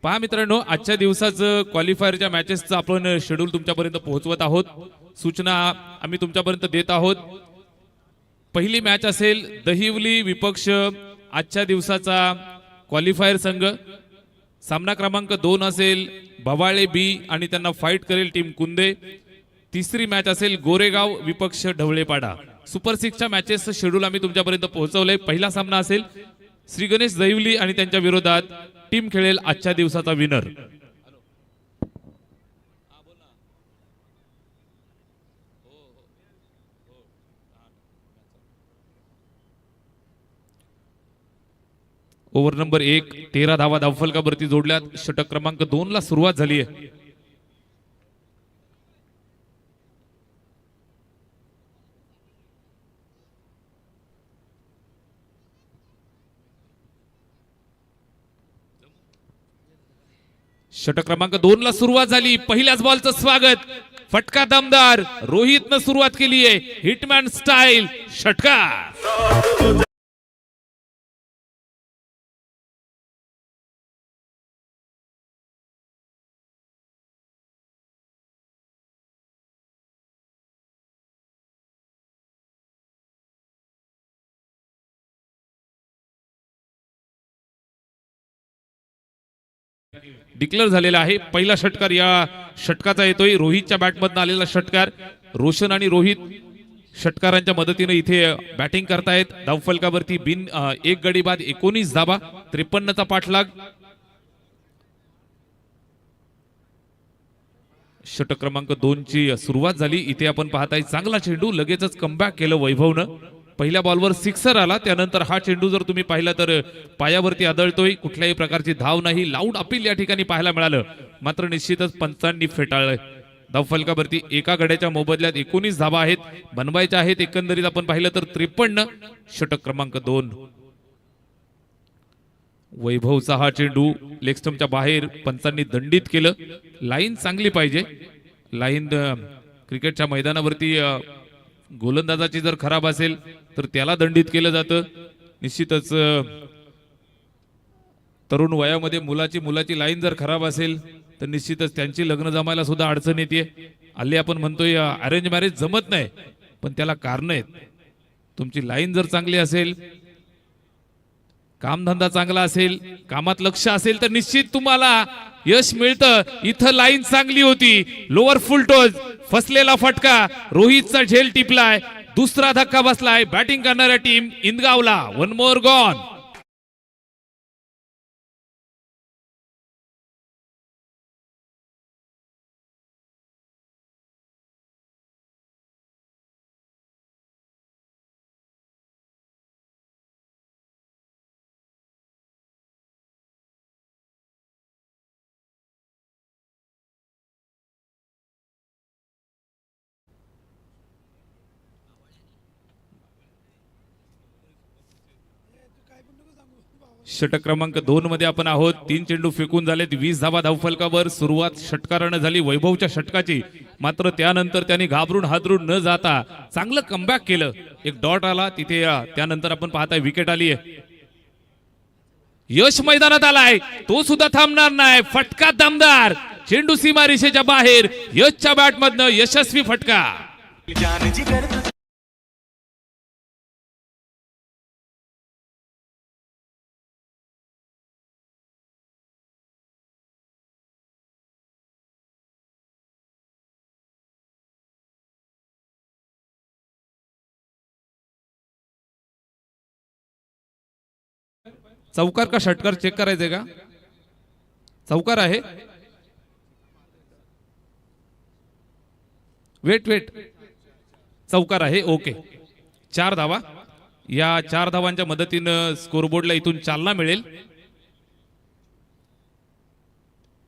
पहा मित्रांनो, आजच्या दिवसाचं क्वालिफायरच्या मॅचेसचं आपण शेड्यूल तुमच्यापर्यंत पोहोचवत आहोत. सूचना आम्ही तुमच्यापर्यंत देत आहोत. पहिली मॅच असेल दहिवली विपक्ष आजच्या दिवसाचा क्वालिफायर संघ. सामना क्रमांक 2 असेल भवाळे बी आणि त्यांना फाईट करेल टीम कुंदे. तिसरी मॅच असेल गोरेगाव विपक्ष ढवळेपाडा. सुपर 6च्या मॅचेसचं शेड्यूल आम्ही तुमच्यापर्यंत पोहोचवलंय. पहिला सामना असेल श्री गणेश दहिवली आणि त्यांच्या विरोधात टीम खेळेल आजच्या दिवसाचा विनर. ओव्हर नंबर 1 13 धावा धावफलकावरती जोडल्यात. षटक क्रमांक 2 ला सुरुवात झाली आहे. षटक क्रमांक 2 ला सुरुवात झाली. पहिल्याच बॉलचं स्वागत. फटका दमदार. रोहितनं सुरुवात केली आहे. हिटमॅन स्टाईल षटकार. डिक्लेअर झालेला आहे. पहिला षटकार या षटकाचा येतोय. रोहितच्या बॅटमधून आलेला षटकार. रोशन आणि रोहित षटकारांच्या मदतीने इथे बॅटिंग करतायत. धावफलकावरती बिन एक गडी बाद 19 धावा. 53चा पाठलाग. षटक क्रमांक 2 ची सुरुवात झाली. इथे आपण पाहताय चांगला चेंडू. लगेचच कमबॅक केलं वैभवनं. पहिल्या बॉलवर सिक्सर आला. त्यानंतर हा चेंडू जर तुम्ही पाहिला तर पायावरती आदळतोय. कुठल्याही प्रकारची धाव नाही. लाऊड अपील या ठिकाणी पाहायला मिळालं. मात्र निश्चितच पंचांनी फेटाळलंय. धावफलकावरती एका गड्याच्या मोबदल्यात 19 धावा आहेत. बनवायच्या आहेत एकंदरीत आपण पाहिलं तर 53. षटक क्रमांक 2. वैभवचा हा चेंडू लेग स्टंपच्या बाहेर पंचांनी दंडित केलं. लाईन चांगली पाहिजे. लाईन क्रिकेटच्या मैदानावरती गोलंदाजाची जर खराब असेल तर त्याला दंडित केलं जातं. निश्चितच तरुण वयामध्ये मुलाची लाईन जर खराब असेल तर निश्चितच त्यांची लग्न जमायला सुद्धा अडचण येते. हल्ली आपण म्हणतोय अरेंज मॅरेज जमत नाही, पण त्याला कारण आहेत. तुमची लाईन जर चांगली असेल, कामधंदा चांगला असेल, कामात लक्ष असेल तर निश्चित तुम्हाला यश मिळतं. इथं लाईन चांगली होती. लोअर फुलटोज फसलेला फटका. रोहितचा झेल टिपलाय. दुसरा धक्का बसलाय. बॅटिंग करणाऱ्या टीम इंदगावला. 1 मोर गॉन. षटक क्रमांक 2 मध्ये आपण आहोत. 3 चेंडू फेकून झालेत. 20 धावा धावफलकावर. सुरुवात षटकारानं झाली वैभवच्या षटकाची. मात्र त्यानंतर त्यांनी घाबरून हादरून न जाता चांगलं कमबॅक केलं. एक डॉट आला तिथे. त्यानंतर आपण पाहताय विकेट आली आहे. यश मैदानात आलाय. तो सुद्धा थांबणार नाही. फटका दमदार. चेंडू सीमारेषेच्या बाहेर. यशच्या बॅटमधनं यशस्वी फटका. चौकार का षटकार चेक करायचंय का? चौकार आहे. वेट चौकार आहे. ओके. 4 धावा. या 4 धावांच्या मदतीनं स्कोरबोर्डला इथून चालना मिळेल.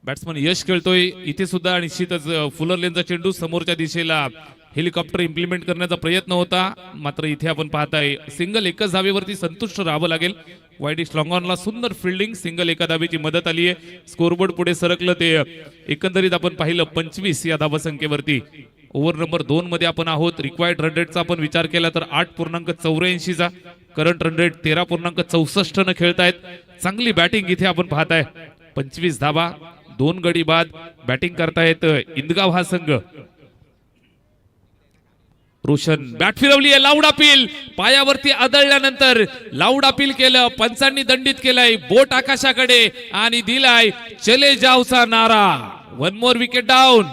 बॅट्समन यश खेळतोय इथे सुद्धा. निश्चितच फुलर लेनचा चेंडू समोरच्या दिशेला हेलिकॉप्टर इम्प्लिमेंट करण्याचा प्रयत्न होता, मात्र इथे आपण पाहताय सिंगल एकच धावेवरती संतुष्ट राहावं लागेल. वाईडिश लॉंगॉनला सुंदर फिल्डिंग, सिंगल एका धावेची मदत आली आहे. स्कोरबोर्ड पुढे सरकलं ते एकंदरीत आपण पाहिलं 25 या धावसंख्येवरती. ओव्हर नंबर 2 मध्ये आपण आहोत. रिक्वायर्ड रन रेटचा आपण विचार केला तर 8.84 करंट रन रेट 13.64 न खेळतायत. चांगली बॅटिंग इथे आपण पाहताय. 25 धावा 2 गडी बाद बॅटिंग करतायत इंदगाव हा संघ. रोशन बॅट फिरवली आहे. लाऊड अपील पायावरती आदळल्यानंतर लाऊड अपील केलं. पंचांनी दंडित केलंय. बोट आकाशाकडे आणि दिलाय चले जावचा नारा. 1 मोर विकेट डाऊन.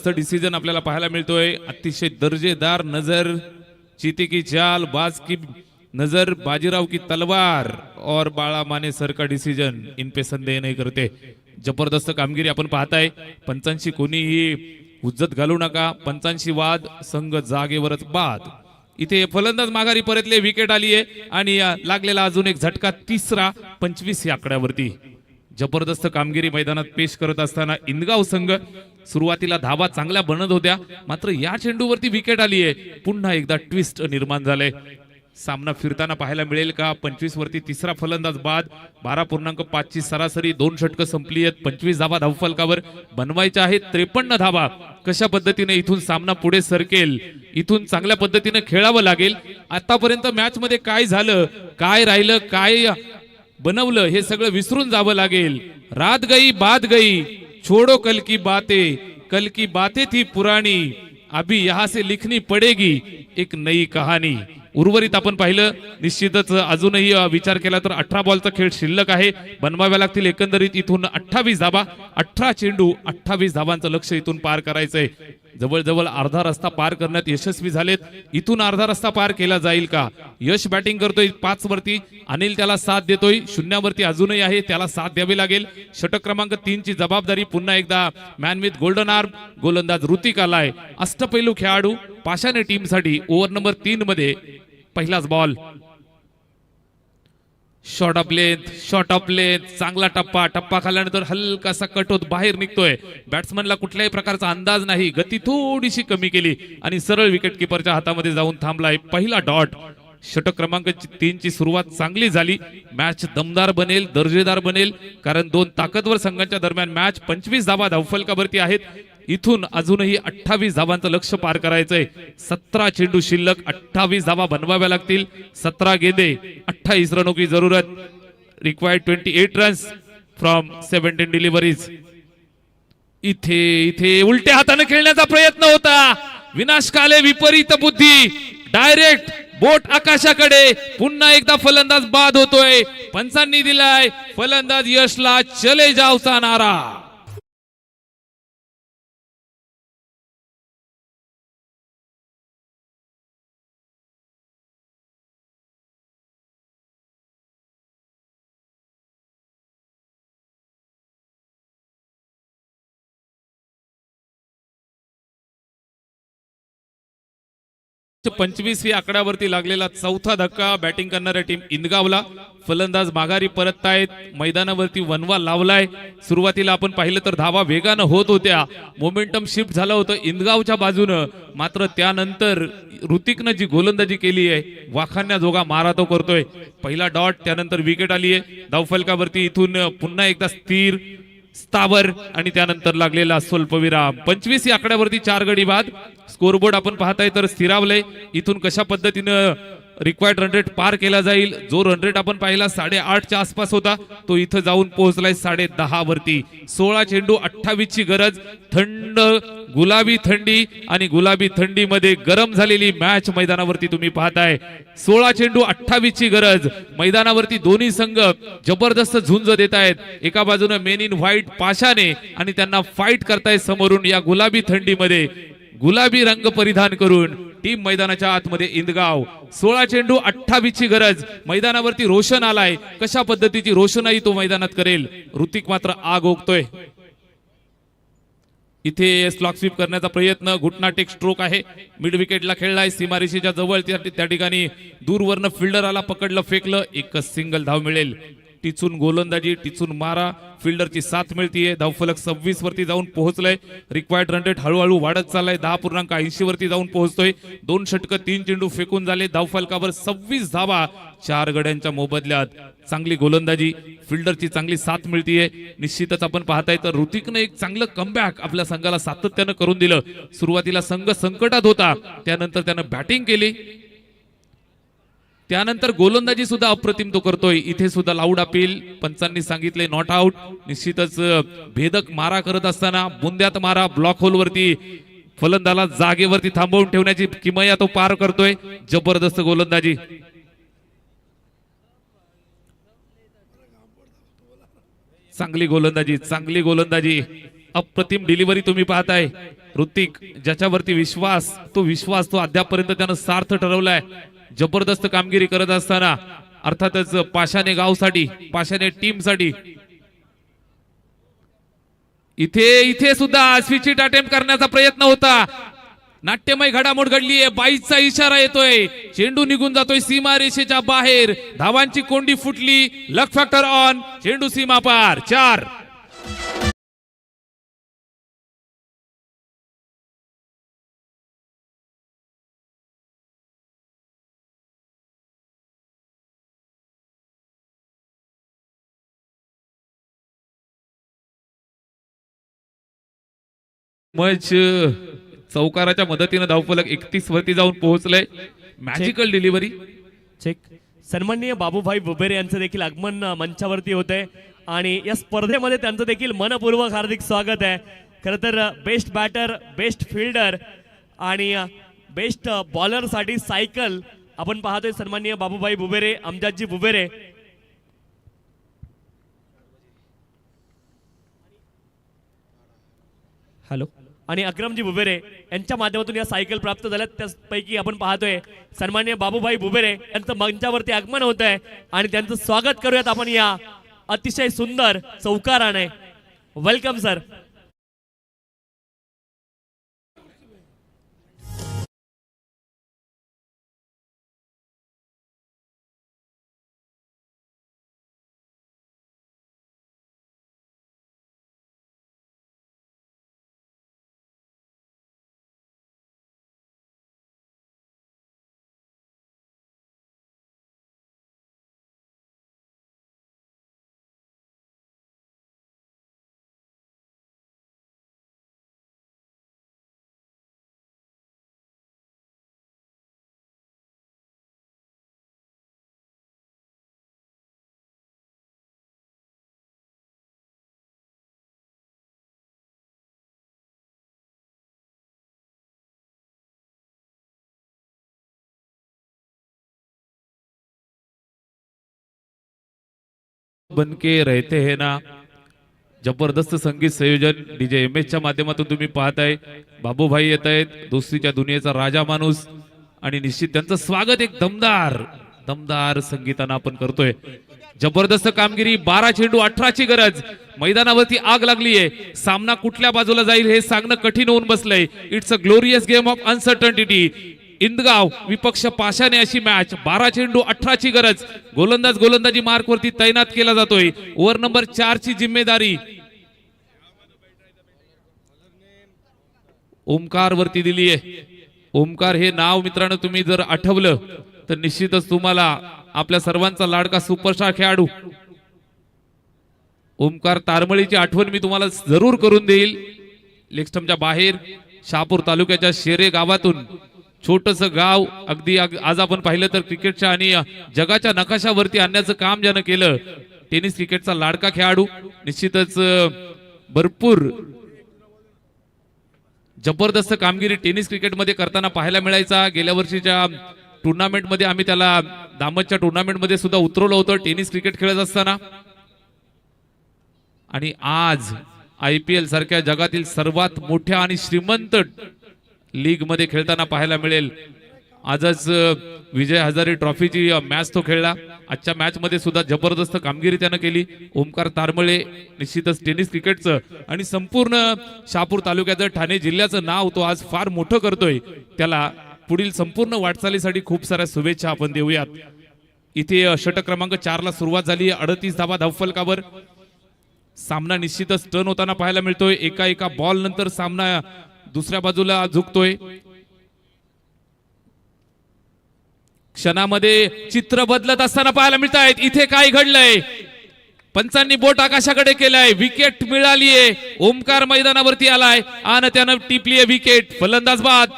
डिसिजन आपल्याला पाहायला मिळतोय. अतिशय दर्जेदार नजर, चीते की चाल, बाज की नजर, बाजीराव की तलवार और बाळा माने सर का डिसिजन इन पे संदेह नहीं करते. जबरदस्त कामगिरी आपण पाहताय. पंचांशी कोणीही हुज्जत घालू नका. पंचांशी वाद, संघ जागेवरच बाद. इथे फलंदाज माघारी परतले. विकेट आली आहे आणि लागलेला अजून एक झटका, तिसरा 25 या आकड्यावरती. जबरदस्त कामगिरी मैदानात पेश करत असताना इंदगाव संघ सुरुवातीला धावा चांगल्या बनत होत्या, मात्र या चेंडूवरती विकेट आली आहे. पुन्हा एकदा ट्विस्ट निर्माण झालंय. सामना फिरताना पाहायला मिळेल का? 25 वरती तिसरा फलंदाज बाद. 12.5 ची सरासरी, 2 षटकं संपली आहेत. 25 धावा धावफलकावर बनवायच्या आहेत. 53 धावा. कशा पद्धतीने इथून सामना पुढे सरकेल, इथून चांगल्या पद्धतीने खेळावं लागेल. आतापर्यंत मॅच मध्ये काय झालं, काय राहिलं, काय बनवलं हे सगळं विसरून जावं लागेल. रात गई बात गई, छोड़ो कल की बातें थी पुरानी, अभी यहां से लिखनी पडेगी एक नई कहाणी. उर्वरित आपण पाहिलं निश्चितच अजूनही विचार केला तर 18 बॉलचा खेळ शिल्लक आहे. बनवाव्या लागतील एकंदरीत इथून 28 धावा. 18 चेंडू 28 धावांचं लक्ष इथून पार करायचंय. जवळजवळ अर्धा रस्ता पार करण्यात यशस्वी झालेत. इथून अर्धा रस्ता पार केला जाईल का? यश बॅटिंग करतोय 5 वरती, अनिल त्याला साथ देतोय. 0 वरती अजूनही आहे, त्याला साथ द्यावी लागेल. षटक क्रमांक 3 ची जबाबदारी पुन्हा एकदा मॅन विथ गोल्डन आर्म गोलंदाज ऋतिक आलाय. अष्टपैलू खेळाडू पाशाने टीम साठी. ओव्हर नंबर 3 मध्ये पहिलाच बॉल. शॉर्ट ऑफ लेंथ, चांगला टप्पा खाल्ल्यानंतर हलकासा कट होत बाहेर निघतोय. बॅट्समनला कुठल्याही प्रकारचा अंदाज नाही. गती थोडीशी कमी केली आणि सरळ विकेट किपरच्या हातामध्ये जाऊन थांबलाय. पहिला डॉट. षटक क्रमांक 3 ची सुरुवात चांगली झाली. मॅच दमदार बनेल, दर्जेदार बनेल, कारण 2 ताकदवर संघांच्या दरम्यान मॅच. 25 धावा धावफलकावरती आहेत. इथून अजूनही 28 धावांचं लक्ष पार करायचंय. 17 चेंडू शिल्लक, 28 धावा बनवाव्या लागतील. 17 गेंदे, 28 रनों की जरूरत. Required 28 runs from 17 deliveries. इथे उलट्या हाताने खेळण्याचा प्रयत्न होता. विनाशकाले विपरीत बुद्धी. डायरेक्ट बोट आकाशाकडे. पुन्हा एकदा फलंदाज बाद होतोय. पंचांनी दिलाय फलंदाज यशला चले जावचा नारा. पंचवीस आकड्यावरती लागलेला चौथा धक्का बॅटिंग करणाऱ्या टीम इंदगावला. फलंदाज माघारी परततायत. मैदानावरती वनवा लावलाय. सुरुवातीला आपण पाहिलं तर धावा वेगानं होत होत्या. मोमेंटम शिफ्ट झालं होतं इंदगावच्या बाजूनं, मात्र त्यानंतर ऋतिकनं जी गोलंदाजी केली आहे, वाखाणण्याजोगा मारा तो करतोय. पहिला डॉट, त्यानंतर विकेट आली आहे धावफलकावरती. इथून पुन्हा एकदा स्थिर, स्थावर आणि त्यानंतर लागलेला स्वल्पविराम. 25 आकड्यावरती 4 गडी बाद. स्कोरबोर्ड आपण पाहताय तर स्थिरावलंय. इथून कशा पद्धतीनं रिक्वायर्ड रन रेट पार केला जाईल. जो रन रेट आपण पाहिला 8.5 च्या आसपास होता, तो इथं जाऊन पोहोचलाय 10.5 वरती. 16 चेंडू 28 ची गरज. थंड गुलाबी थंडी आणि गुलाबी थंडीमध्ये गरम झालेली मॅच मैदानावरती तुम्ही पाहताय. 16 चेंडू 28 ची गरज. मैदानावरती दोन्ही संघ जबरदस्त झुंज देत आहेत. एका बाजूने मेन इन व्हाईट पाशाने आणि त्यांना फाईट करतायत समोरून. या गुलाबी थंडीमध्ये गुलाबी रंग परिधान करून टीम मैदानाच्या आतमध्ये इंदगाव. 16 चेंडू 28 ची गरज. मैदानावरती रोशन आलाय. कशा पद्धतीची रोषणाई तो मैदानात करेल. ऋतिक मात्र आग ओकतोय. इथे स्लॉक स्वीप करण्याचा प्रयत्न, घुटना टेक स्ट्रोक आहे, मिड विकेटला खेळलाय सीमारेषेच्या जवळ, त्या ठिकाणी दूरवरनं फिल्डराला पकडलं, फेकलं, एकच सिंगल धाव मिळेल. टिचून गोलंदाजी, टिचून मारा, फिल्डरची साथ मिळतीये. धावफलक 26 वरती जाऊन पोहोचलंय. रिक्वायर्ड रन रेट हळूहळू वाढत चाललाय, 10.80 वरती जाऊन पोहोचतोय. 2 षटकं 3 चेंडू फेकून झाले. धावफलकावर 26 धावा 4 गड्यांच्या मोबदल्यात. चांगली गोलंदाजी, फिल्डरची चांगली साथ मिळतीये. निश्चितच आपण पाहताय तर ऋतिकनं एक चांगलं कमबॅक आपल्या संघाला सातत्यानं करून दिलं. सुरुवातीला संघ संकटात होता, त्यानंतर त्यानं बॅटिंग केली, त्यानंतर गोलंदाजी सुद्धा अप्रतिम तो करतोय. इथे सुद्धा लाऊड अपील, पंचांनी सांगितले नॉट आउट. निश्चितच भेदक मारा करत असताना बुंद्यात मारा, ब्लॉक होल वरती फलंदाला जागेवरती थांबवून ठेवण्याची किमया तो पार करतोय. जबरदस्त गोलंदाजी. चांगली गोलंदाजी, चांगली गोलंदाजी, अप्रतिम डिलिव्हरी तुम्ही पाहताय. ऋतिक ज्याच्यावरती विश्वास, तो विश्वास तो अद्यापर्यंत त्यानं सार्थ ठरवलाय. जबरदस्त कामगिरी करत असताना अर्थातच पाशाने गावसाठी, पाशाने टीम साठी इथे सुद्धा स्विचिट अटेम्प्ट करण्याचा प्रयत्न होता. नाट्यमय घडामोड घडली आहे. 22चा इशारा येतोय, चेंडू निघून जातोय सीमा रेषेच्या बाहेर. धावांची कोंडी फुटली, लक फॅक्टर ऑन, चेंडू सीमा पार. 4 मच चौकाराच्या मदतीने धावफलक 31 वरती जाऊन पोहोचलंय. Magical delivery. चेक. सन्माननीय बाबूभाई बुबेरे यांचं देखील आगमन मंचावरती होतंय आणि या स्पर्धेमध्ये त्यांचं देखील मनपूर्वक हार्दिक स्वागत आहे. खरं तर बेस्ट बॅटर, बेस्ट फिल्डर आणि बेस्ट बॉलर साठी सायकल आपण पाहतोय. सन्माननीय बाबूभाई बुबेरे, अमजादजी बुबेरे. हॅलो. आणि अक्रमजी बुबेरे यांच्या माध्यमातून या सायकल प्राप्त झाल्यात. त्यापैकी आपण पाहतोय सन्माननीय बाबूभाई बुबेरे यांचं मंचावरती आगमन होत आहे आणि त्यांचं स्वागत करूयात आपण या अतिशय सुंदर चौकाराने. Welcome sir. बनके रहते हैं ना. जबरदस्त संगीत संयोजन डीजे एम एस च्या माध्यमातून तुम्ही पाहताय. बाबूभाई येत आहेत, दोस्तीच्या दुनियेचा राजा माणूस, आणि निश्चित त्यांचं स्वागत एक दमदार संगीतानं आपण करतोय. जबरदस्त कामगिरी. 12 चेंडू 18 ची गरज. मैदानावरती आग लागलीये. सामना कुठल्या बाजूला जाईल हे सांगणं कठीण होऊन बसलंय. It's a glorious game of uncertainty. इंदगाव विपक्ष पाशाने अशी मॅच. 12 चेंडू 18 ची गरज. गोलंदाजी मार्क वरती तैनात केला जातोय. ओव्हर नंबर 4 ची जिम्मेदारी ओमकार वरती दिली आहे. ओमकार हे नाव मित्रांनो तुम्ही जर आठवलं तर निश्चितच तुम्हाला आपल्या सर्वांचा लाडका सुपरस्टार खेळाडू ओमकार तारमळीची आठवण मी तुम्हाला जरूर करून देईल. लेगस्टम्पच्या बाहेर शहापूर तालुक्याच्या शेरे गावातून छोटस गाव, अगदी आज आपण पाहिलं तर क्रिकेटच्या आणि जगाच्या नकाशावरती आणण्याचं काम ज्यानं केलं. टेनिस क्रिकेटचा लाडका खेळाडू. निश्चितच भरपूर जबरदस्त कामगिरी टेनिस क्रिकेटमध्ये करताना पाहायला मिळायचा. गेल्या वर्षीच्या टुर्नामेंटमध्ये आम्ही त्याला दामतच्या टुर्नामेंटमध्ये सुद्धा उतरवलं होतं टेनिस क्रिकेट खेळत असताना. आणि आज IPL सारख्या जगातील सर्वात मोठ्या आणि श्रीमंत लीग मध्ये खेळताना पाहायला मिळेल. आजच विजय हजारे ट्रॉफीची मॅच तो खेळला. आजच्या मॅच मध्ये सुद्धा जबरदस्त कामगिरी त्यानं केली. ओमकार तारमळे निश्चितच टेनिस क्रिकेटचं आणि संपूर्ण शहापूर तालुक्याचं ठाणे जिल्ह्याचं नाव तो आज फार मोठं करतोय. त्याला पुढील संपूर्ण वाटचालीसाठी खूप साऱ्या शुभेच्छा आपण देऊयात. इथे षटक क्रमांक 4 ला सुरुवात झाली. 38 धावा धावफलकावर. सामना निश्चितच टर्न होताना पाहायला मिळतोय. एका बॉल नंतर सामना दुसऱ्या बाजूला झुकतोय. क्षणामध्ये चित्र बदलत असताना पाहायला मिळत आहेत. इथे काय घडलंय? पंचांनी बोट आकाशाकडे केलाय. विकेट मिळालीये. ओमकार मैदानावरती आलाय आणि त्यानं टिपलीये विकेट. फलंदाज बाद.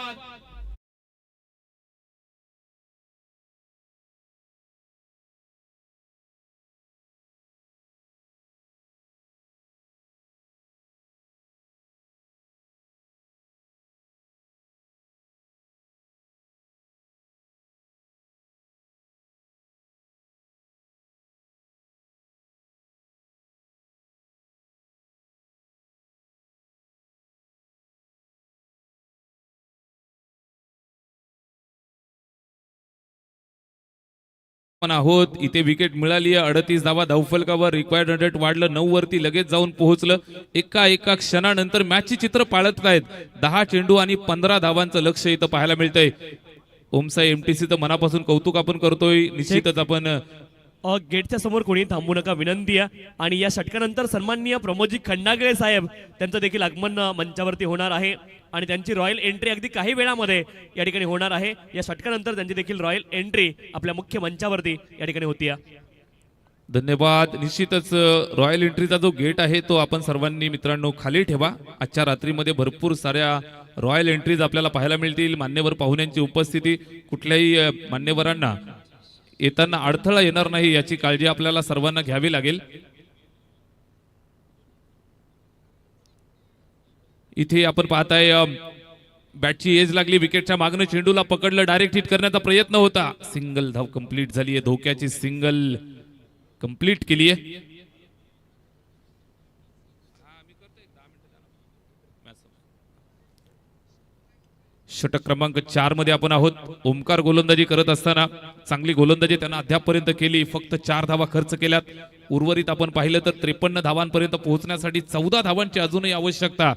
आहोत इथे विकेट मिळाली. 38 धावा धावफलकावर. रिक्वायर्ड 100 वाढलं 9 वरती लगेच जाऊन पोहोचलं. एका क्षणानंतर मॅचची चित्र पाळत आहेत. 10 चेंडू आणि 15 धावांचं लक्ष इथं पाहायला मिळतंय. ओमसाई एमटीसीचं मनापासून कौतुक आपण करतोय. निश्चितच आपण गेटच्या समोर कोणी थांबू नका विनंती आहे. आणि या षटकानंतर सन्माननीय प्रमोदजी खंडागळे साहेब त्यांचं देखील आगमन मंचावरती होणार आहे आणि त्यांची रॉयल एंट्री अगदी काही वेळामध्ये या ठिकाणी होणार आहे. या षटकानंतर त्यांची देखील रॉयल एंट्री आपल्या मुख्य मंचावरती या ठिकाणी होती. धन्यवाद. निश्चितच रॉयल एंट्रीचा जो गेट आहे तो आपण सर्वांनी मित्रांनो खाली ठेवा. आजच्या रात्रीमध्ये भरपूर साऱ्या रॉयल एंट्रीज आपल्याला पाहायला मिळतील. मान्यवर पाहुण्यांची उपस्थिती. कुठल्याही मान्यवरांना येताना अडथळा येणार नाही याची काळजी आपल्याला सर्वांना घ्यावी लागेल. इथे आपण पाहताय बॅटची एज लागली. विकेटच्या मागणं चेंडूला पकडलं. डायरेक्ट हिट करण्याचा प्रयत्न होता. सिंगल धाव कंप्लीट झाली आहे. धोक्याची सिंगल कंप्लीट केली आहे. षटक क्रमांक 4 मध्ये आपण आहोत. ओमकार गोलंदाजी करत असताना चांगली गोलंदाजी त्यांना अद्यापपर्यंत केली. फक्त 4 धावा खर्च केल्यात. उर्वरित आपण पाहिलं तर 53 धावांपर्यंत पोहोचण्यासाठी 14 धावांची अजूनही आवश्यकता.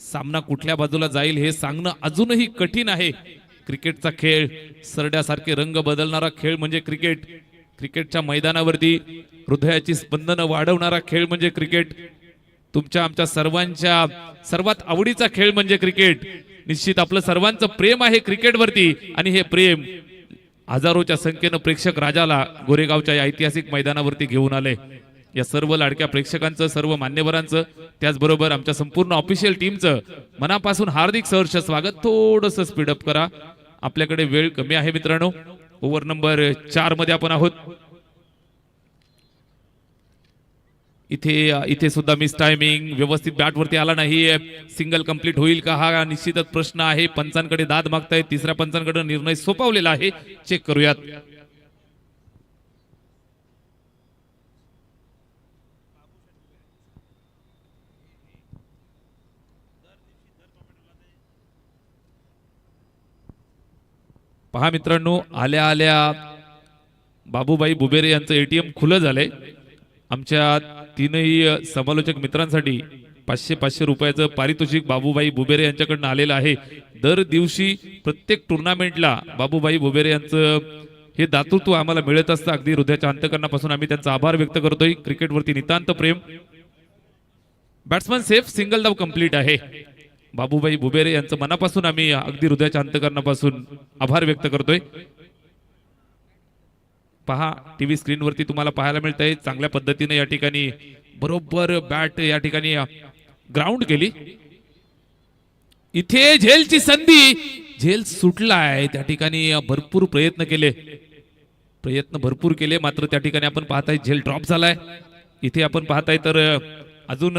सामना कुठल्या बाजूला जाईल हे सांगणं अजूनही कठीण आहे. क्रिकेटचा खेळ सरड्यासारखे रंग बदलणारा खेळ म्हणजे क्रिकेट. क्रिकेटच्या मैदानावरती हृदयाची स्पंदनं वाढवणारा खेळ म्हणजे क्रिकेट. तुमच्या आमच्या सर्वांच्या सर्वात आवडीचा खेळ म्हणजे क्रिकेट. निश्चित आपलं सर्वांचं प्रेम आहे क्रिकेटवरती आणि हे प्रेम हजारोच्या संख्येनं प्रेक्षक राजाला गोरेगावच्या या ऐतिहासिक मैदानावरती घेऊन आले. या सर्व लाडक्या प्रेक्षकांचं, सर्व मान्यवरांचं, त्याचबरोबर आमच्या संपूर्ण ऑफिशियल टीमचं मनापासून हार्दिक सहर्ष स्वागत. थोडंसं स्पीडअप करा, आपल्याकडे वेळ कमी आहे मित्रांनो. ओव्हर नंबर 4 मध्ये आपण आहोत. इथे सुद्धा मिस टायमिंग. व्यवस्थित बॅट वरती आला नाही. सिंगल कंप्लीट होईल का हा निश्चितच प्रश्न आहे. पंचांकडे दाद मागतायत. तिसऱ्या पंचांकडे निर्णय सोपवलेला आहे. चेक करूयात. पहा मित्रांनो, आल्या आल्या बाबूबाई बुबेरे यांचं एटीएम खुलं झालंय. आमच्या तीनही समालोचक मित्रांसाठी 500 रुपयाचं पारितोषिक बाबूबाई बुबेरे यांच्याकडून आलेलं आहे. दर दिवशी प्रत्येक टुर्नामेंटला बाबूबाई बुबेरे यांचं हे दातृत्व आम्हाला मिळत असतं. अगदी हृदयाच्या अंतकरणापासून आम्ही त्यांचा आभार व्यक्त करतोय. क्रिकेटवरती नितांत प्रेम. Batsman safe. सिंगल धाव कंप्लीट आहे. बाबूबाई बुबेरे यांचं मनापासून आम्ही अगदी हृदयाच्या अंतकरणापासून आभार व्यक्त करतोय. पहा टीव्ही स्क्रीनवरती तुम्हाला पाहायला मिळत आहे. चांगल्या पद्धतीने या ठिकाणी बरोबर बॅट या ठिकाणी ग्राउंड केली. इथे झेलची संधी. झेल सुटलाय. त्या ठिकाणी भरपूर प्रयत्न भरपूर केले मात्र त्या ठिकाणी आपण पाहताय झेल ड्रॉप झालाय. इथे आपण पाहताय तर अजून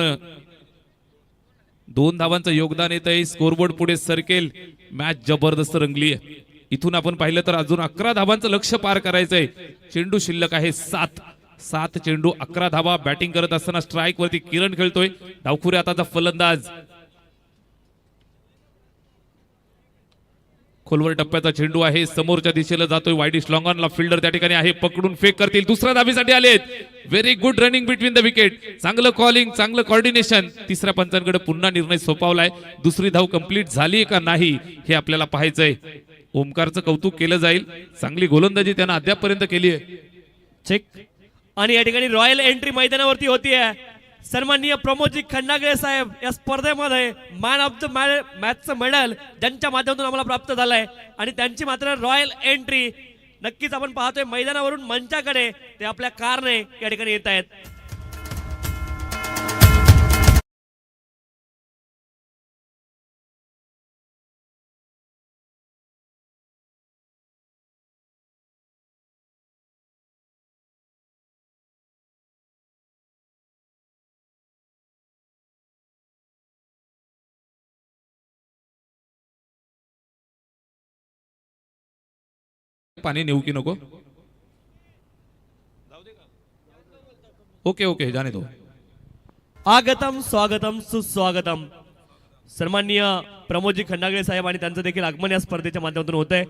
2 धावांचं योगदान येत आहे. स्कोरबोर्ड पुढे सरकेल. मॅच जबरदस्त रंगली आहे. इथून आपण पाहिलं तर अजून 11 धावांचं लक्ष्य पार करायचंय. चेंडू शिल्लक आहे 7 चेंडू 11 धावा. बॅटिंग करत असताना स्ट्राईक वरती किरण खेळतोय. डावखुरे आताचा फलंदाज खोलवर टप्प्याचा चेंडू आहे, समोरच्या दिशेला जातोय, वाईडिश लॉंगॉनला फिल्डर त्या ठिकाणी आहे, पकडून फेक करतील, दुसऱ्या धाबीसाठी आलेत. Very good running between the wicket, चांगलं कॉलिंग, चांगलं कॉर्डिनेशन. तिसऱ्या पंचांकडे पुन्हा निर्णय सोपवलाय. दुसरी धाव कंप्लीट झाली का नाही हे आपल्याला पाहायचंय. ओमकारचं कौतुक केलं जाईल, चांगली गोलंदाजी त्यानं अद्यापपर्यंत केली आहे. चेक. आणि या ठिकाणी रॉयल एंट्री मैदानावरती होतीये. सन्माननीय प्रमोदजी खंडागळे साहेब या स्पर्धेमध्ये मॅन ऑफ द मॅचचं मेडल ज्यांच्या माध्यमातून आम्हाला प्राप्त झालंय आणि त्यांची मात्र रॉयल एंट्री नक्कीच आपण पाहतोय मैदानावरून मंचाकडे ते आपल्या कारने या ठिकाणी येत आहेत. पाणी नेऊ की नको? ओके ओके, जाने दो. आगतम स्वागतम सुस्वागतम. सन्माननीय प्रमोदजी खंडागळे साहेब आणि त्यांचं देखील आगमन या स्पर्धेच्या माध्यमातून होत आहे.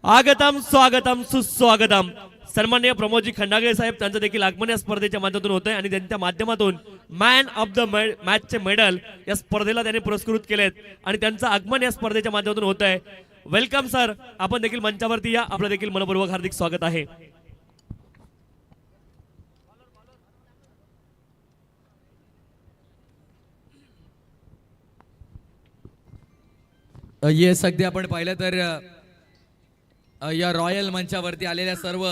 आगतम स्वागतम सुस्वागतम. सन्माननीय प्रमोदजी खंडागळे साहेब त्यांचं देखील आगमन या स्पर्धेच्या माध्यमातून होत आहे आणि त्यांच्या माध्यमातून मॅन ऑफ द मॅचचे मेडल या स्पर्धेला त्यांनी पुरस्कृत केलेत आणि त्यांचं आगमन या स्पर्धेच्या माध्यमातून होत आहे. वेलकम सर, आपण देखील मंचावरती या, आपलं देखील मनपूर्वक हार्दिक स्वागत आहे. येस, अगदी आपण पाहिलं तर या रॉयल मंचावरती आलेल्या सर्व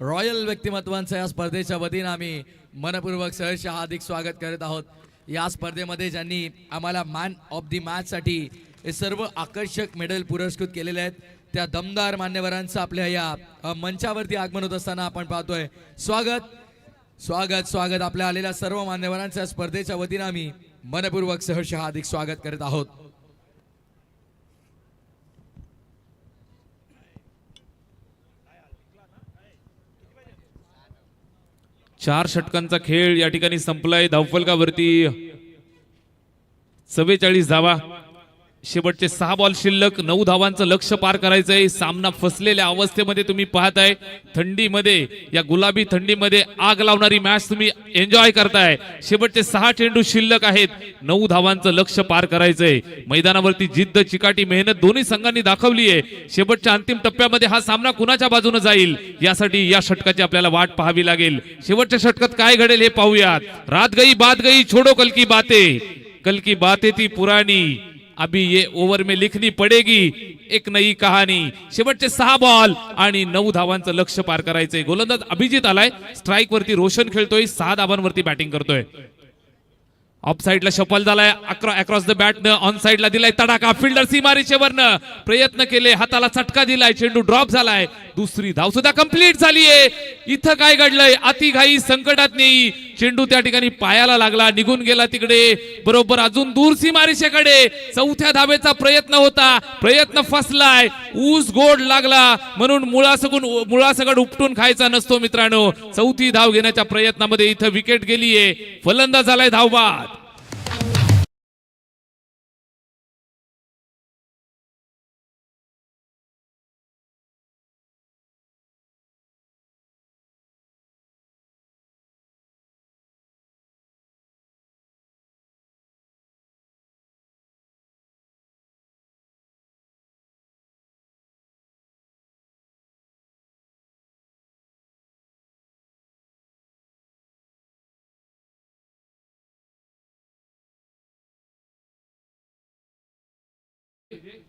रॉयल व्यक्तिमत्वांचं या स्पर्धेच्या वतीनं आम्ही मनपूर्वक सहर्ष हार्दिक स्वागत करत आहोत. या स्पर्धेमध्ये ज्यांनी आम्हाला मॅन ऑफ दी मॅचसाठी हे सर्व आकर्षक मेडल पुरस्कृत केलेले आहेत त्या दमदार मान्यवरांचं आपल्या या मंचावरती आगमन होत असताना आपण पाहतोय. स्वागत स्वागत स्वागत आपल्या आलेल्या सर्व मान्यवरांचं या स्पर्धेच्या वतीनं आम्ही मनपूर्वक सहर्ष हार्दिक स्वागत करत आहोत. चार षटकांचा खेळ या ठिकाणी संपलाय. धावफलकावरती 44 धावा, शेवटचे 6 बॉल शिल्लक, 9 धावांचं लक्ष्य पार करायचंय. सामना फसलेल्या अवस्थेमध्ये तुम्ही पाहताय. थंडीमध्ये, या गुलाबी थंडीमध्ये आग लावणारी मॅच तुम्ही एन्जॉय करताय. शेवटचे 6 चेंडू शिल्लक आहेत, 9 धावांचं लक्ष्य पार करायचंय. मैदानावरती जिद्द, चिकाटी, मेहनत दोन्ही संघांनी दाखवली आहे. शेवटच्या अंतिम टप्प्यामध्ये हा सामना कुणाच्या बाजूने जाईल यासाठी या षटकाची आपल्याला वाट पाहावी लागेल. शेवटच्या षटकात काय घडेल हे पाहूयात. रात गई बात गई, छोडो कल की बातें, कल की बातें थी पुरानी, अभी ये ओव्हर में लिखनी पडेगी एक नई कहाणी. शेवटचे 6 बॉल आणि 9 धावांचं लक्ष्य पार करायचंय. गोलंदाज अभिजित आलाय, स्ट्राईक वरती रोशन खेळतोय, 6 धावांवरती बॅटिंग करतोय. ऑफ साइडला शफल झालाय, अक्रॉस द बॅट ऑन साइडला दिलाय तडाखा. फिल्डर सीमारेषेवरनं प्रयत्न केले, हाताला चटका दिलाय, चेंडू ड्रॉप झालाय. दुसरी धाव सुद्धा कंप्लीट झालीये. इथं काय घडलंय? अतिघाई संकटात नाही. चेंडू त्या ठिकाणी पायाला लागला, निघून गेला तिकडे, बरोबर अजून दूर सीमारेषेकडे. चौथ्या धावेचा प्रयत्न होता, प्रयत्न फसलाय. ऊस गोड लागला म्हणून मुळासकट उपटून खायचा नसतो मित्रांनो. चौथी धाव घेण्याच्या प्रयत्नामध्ये इथं विकेट गेलीये. फलंदाज झालाय धावबाद.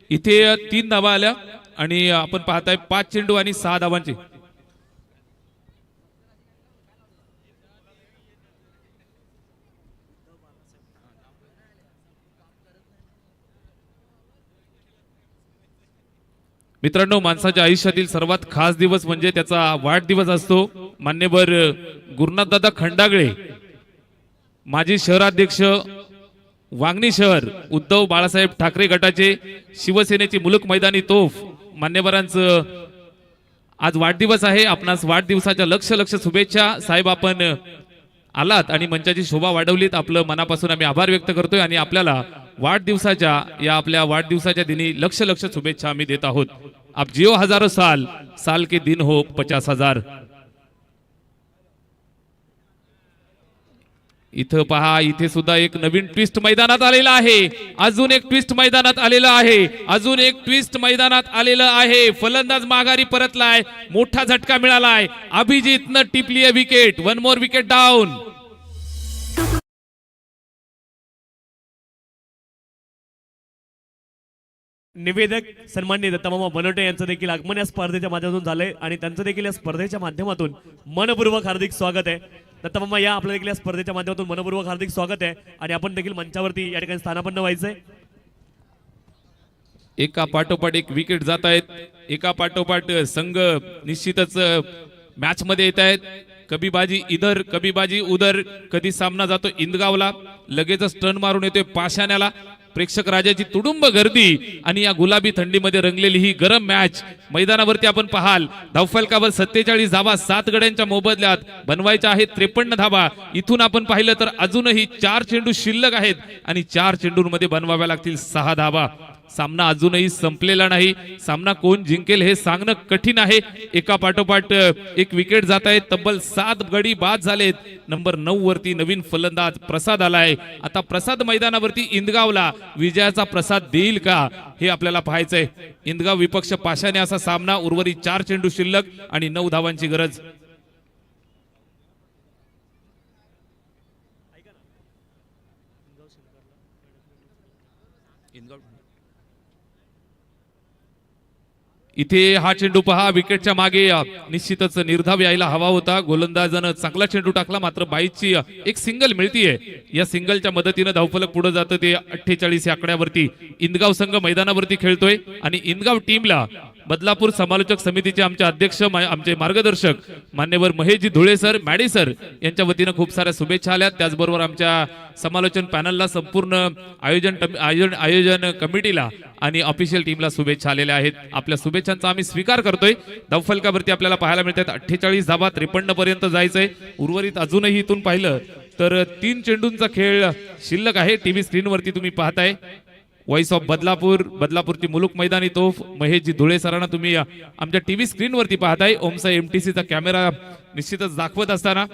इथे 3 धावा आल्या आणि आपण पाहताय 5 चेंडू आणि 6 धावांची. मित्रांनो, माणसाच्या आयुष्यातील सर्वात खास दिवस म्हणजे त्याचा वाढदिवस असतो. मान्यवर गुरुनाथदादा खंडागळे, माजी शहराध्यक्ष, वांगणी शहर, उद्धव बाळासाहेब ठाकरे गटाचे, शिवसेनेची मुलुक मैदानी तोफ, मान्यवरांचं आज वाढदिवस आहे. आपणास वाढदिवसाच्या लक्ष शुभेच्छा. साहेब, आपण आलात आणि मंचाची शोभा वाढवलीत, आपलं मनापासून आम्ही आभार व्यक्त करतोय आणि आपल्याला वाढदिवसाच्या या आपल्या वाढदिवसाच्या दिनी लक्ष लक्ष शुभेच्छा आम्ही देत आहोत. आप जिओ हजारो साल, साल के दिन हो 50,000. इथं पहा, इथे सुद्धा एक नवीन ट्विस्ट मैदानात आलेला आहे. अजून एक ट्विस्ट मैदानात आलेला आहे. अजून एक ट्विस्ट मैदानात आलेलं आहे. फलंदाज माघारी परतलाय. मोठा झटका मिळालाय. अभिजितनं टिपली आहे विकेट. 1 more wicket down. निवेदक सन्माननीय दत्तामामा बनवटे यांचं देखील आगमन या स्पर्धेच्या माध्यमातून झालंय आणि त्यांचं देखील या स्पर्धेच्या माध्यमातून मनपूर्वक हार्दिक स्वागत आहे. दत्तामामा या आपल्या देखील या स्पर्धेच्या माध्यमातून मनपूर्वक हार्दिक स्वागत आहे आणि आपण देखील मंचावरती या ठिकाणी स्थानापन्न व्हायचंय. एका पाठोपाठ एक विकेट जात आहेत. एका पाठोपाठ संघ निश्चितच मॅच मध्ये येत आहेत. कभी बाजी इधर कभी बाजी उधर. कधी सामना जातो इंदगावला, लगेचच टर्न मारून येतोय पाषाण्याला. प्रेक्षक राजाची तुडुंब गर्दी आणि या गुलाबी थंडीमध्ये रंगलेली ही गरम मॅच मैदानावरती आपण पाहाल. धावफलकावर 47 धावा 7 गड्यांच्या मोबदल्यात बनवायच्या आहेत 53 धावा. इथून आपण पाहिलं तर अजूनही 4 चेंडू शिल्लक आहेत आणि 4 चेंडूंमध्ये बनवाव्या लागतील 6 धावा. सामना अजूनही संपलेला नाही. सामना कोण जिंकेल हे सांगणं कठीण आहे. एका पाठोपाठ एक विकेट जात आहे. तब्बल 7 गडी बाद झालेत. नंबर 9 वरती नवीन फलंदाज प्रसाद आलाय. आता प्रसाद मैदानावरती इंदगावला विजयाचा प्रसाद देईल का हे आपल्याला पाहायचंय. इंदगाव विपक्ष पाषाणे असा सामना. उर्वरित 4 चेंडू शिल्लक आणि 9 धावांची गरज. इथे हा चेंडू पहा, विकेटच्या मागे निश्चितच निर्धाव यायला हवा होता. गोलंदाजानं चांगला चेंडू टाकला, मात्र बाईची एक सिंगल मिळतीये. या सिंगलच्या मदतीनं धावफलक पुढे जातं. ते 48 या आकड्यावरती इंदगाव संघ मैदानावरती खेळतोय आणि इंदगाव टीमला बदलापूर समालोचक समितीचे आमचे अध्यक्ष आमचे मार्गदर्शक मान्यवर Maheshji Dhule sir, Maddy sir यांच्या वतीनं खूप साऱ्या शुभेच्छा आल्या. त्याचबरोबर आमच्या समालोचन पॅनलला, संपूर्ण आयोजन कमिटीला आणि ऑफिशियल टीमला शुभेच्छा आलेल्या आहेत. आपल्या शुभेच्छांचा आम्ही स्वीकार करतोय. धावफलकावरती आपल्याला पाहायला मिळतात 48 धावा, 53 पर्यंत जायचंय. उर्वरित अजूनही इथून पाहिलं तर 3 चेंडूंचा खेळ शिल्लक आहे. टीव्ही स्क्रीनवरती तुम्ही पाहताय. व्हॉइस ऑफ बदलापूर, बदलापूरची मुलुक मैदानी तोफ महेशजी धुळे सरांना तुम्ही आमच्या टीव्ही स्क्रीनवरती पाहताय. ओमसा एमटीसीचा कॅमेरा निश्चितच दाखवत असताना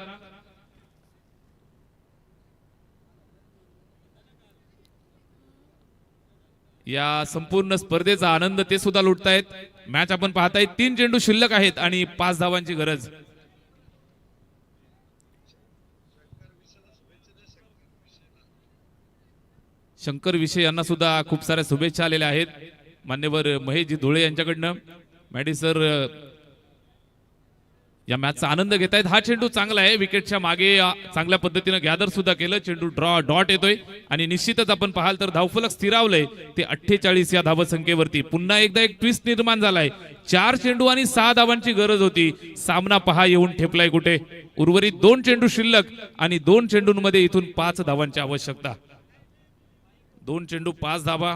या संपूर्ण स्पर्धेचा आनंद ते सुद्धा लुटतायत. मॅच आपण पाहताय. 3 चेंडू शिल्लक आहेत आणि 5 धावांची गरज. शंकर विषय यांना सुद्धा खूप साऱ्या शुभेच्छा आलेल्या आहेत. मान्यवर महेशजी धुळे यांच्याकडनं. मॅडी सर या मॅचचा आनंद घेत आहेत. हा चेंडू चांगला आहे. विकेटच्या मागे चांगल्या पद्धतीनं गॅदर सुद्धा केलं. चेंडू डॉट येतोय आणि निश्चितच आपण पाहाल तर धावफलक स्थिरावलंय ते 48 या धावसंख्येवरती. पुन्हा एकदा एक ट्विस्ट निर्माण झालाय. 4 चेंडू आणि 6 धावांची गरज होती. सामना पहा येऊन ठेपलाय कुठे. उर्वरित 2 चेंडू शिल्लक आणि 2 चेंडूंमध्ये इथून 5 धावांची आवश्यकता. 2 चेंडू 5 धावा.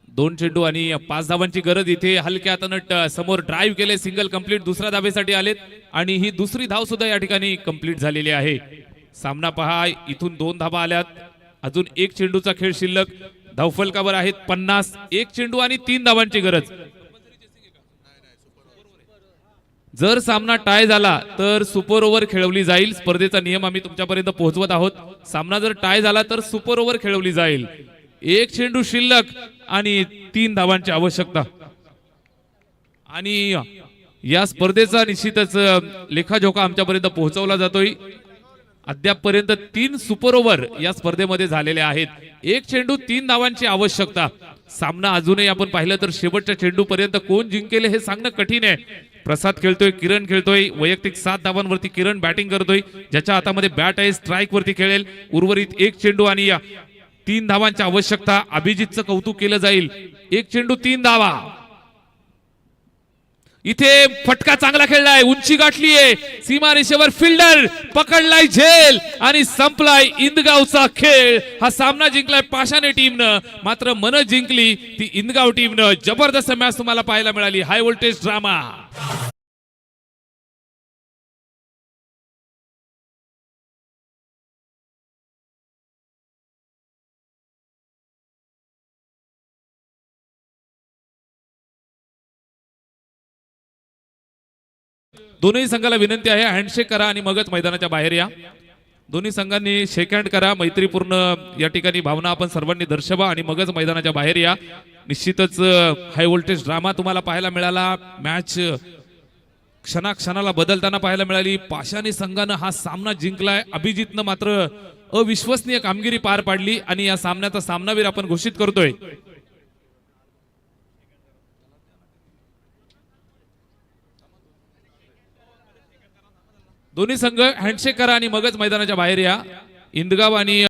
दोन चेंडू आणि 5 धावांची गरज. इथे हलक्या हातानं समोर ड्राईव्ह केले. Single complete. दुसऱ्या धावेसाठी आलेत आणि ही दुसरी धाव सुद्धा या ठिकाणी कंप्लीट झालेली आहे. सामना पहा, इथून 2 धावा आल्यात. अजून 1 चेंडूचा खेळ शिल्लक. धावफलकावर आहेत 50. 1 चेंडू आणि 3 धावांची गरज. जर सामना टाय झाला तर सुपर ओव्हर खेळवली जाईल. स्पर्धेचा नियम आम्ही तुमच्यापर्यंत पोहोचवत आहोत. सामना जर टाय झाला तर सुपर ओव्हर खेळवली जाईल. 1 चेंडू शिल्लक आणि 3 धावांची आवश्यकता. आणि या स्पर्धेचा निश्चितच लेखाजोखा आमच्यापर्यंत पोहोचवला जातोय. अद्यापपर्यंत 3 सुपर ओव्हर या स्पर्धेमध्ये झालेले आहेत. 1 चेंडू 3 धावांची आवश्यकता. सामना अजूनही आपण पाहिलं तर शेवटच्या चेंडू पर्यंत कोण जिंकेल हे सांगणं कठीण आहे. प्रसाद खेळतोय, किरण खेळतोय. वैयक्तिक 7 धावांवरती किरण बॅटिंग करतोय. ज्याच्या हातामध्ये बॅट आहे स्ट्राईक वरती खेळेल. उर्वरित 1 चेंडू आणि 3 धावांची आवश्यकता. अभिजितचं कौतुक केलं जाईल. 1 चेंडू 3 धावा. इथे फटका चांगला खेळलाय, उंची गाठली आहे, सीमा रेषेवर फिल्डर पकडलाय झेल आणि संपलाय इंदगावचा खेळ. हा सामना जिंकलाय पाषाणे टीमनं, मात्र मन जिंकली ती इंदगाव टीमनं. जबरदस्त मॅच तुम्हाला पाहायला मिळाली, हाय व्होल्टेज ड्रामा. दोन्ही संघाला विनंती आहे, हँडशेक करा आणि मगच मैदानाच्या बाहेर या. दोन्ही संघांनी शेक हँड करा, मैत्रीपूर्ण या ठिकाणी भावना आपण सर्वांनी दर्शवा आणि मगच मैदानाच्या बाहेर या. निश्चितच हाय व्होल्टेज ड्रामा तुम्हाला पाहायला मिळाला. मॅच क्षणाक्षणाला बदलताना पाहायला मिळाली. पाषाणी संघानं हा सामना जिंकलाय, अभिजितनं मात्र अविश्वसनीय कामगिरी पार पाडली आणि या सामन्याचा सामनावीर आपण घोषित करतोय. दोन्ही संघ हँडशेक करा आणि मगच मैदानाच्या बाहेर या. इंदगाव आणि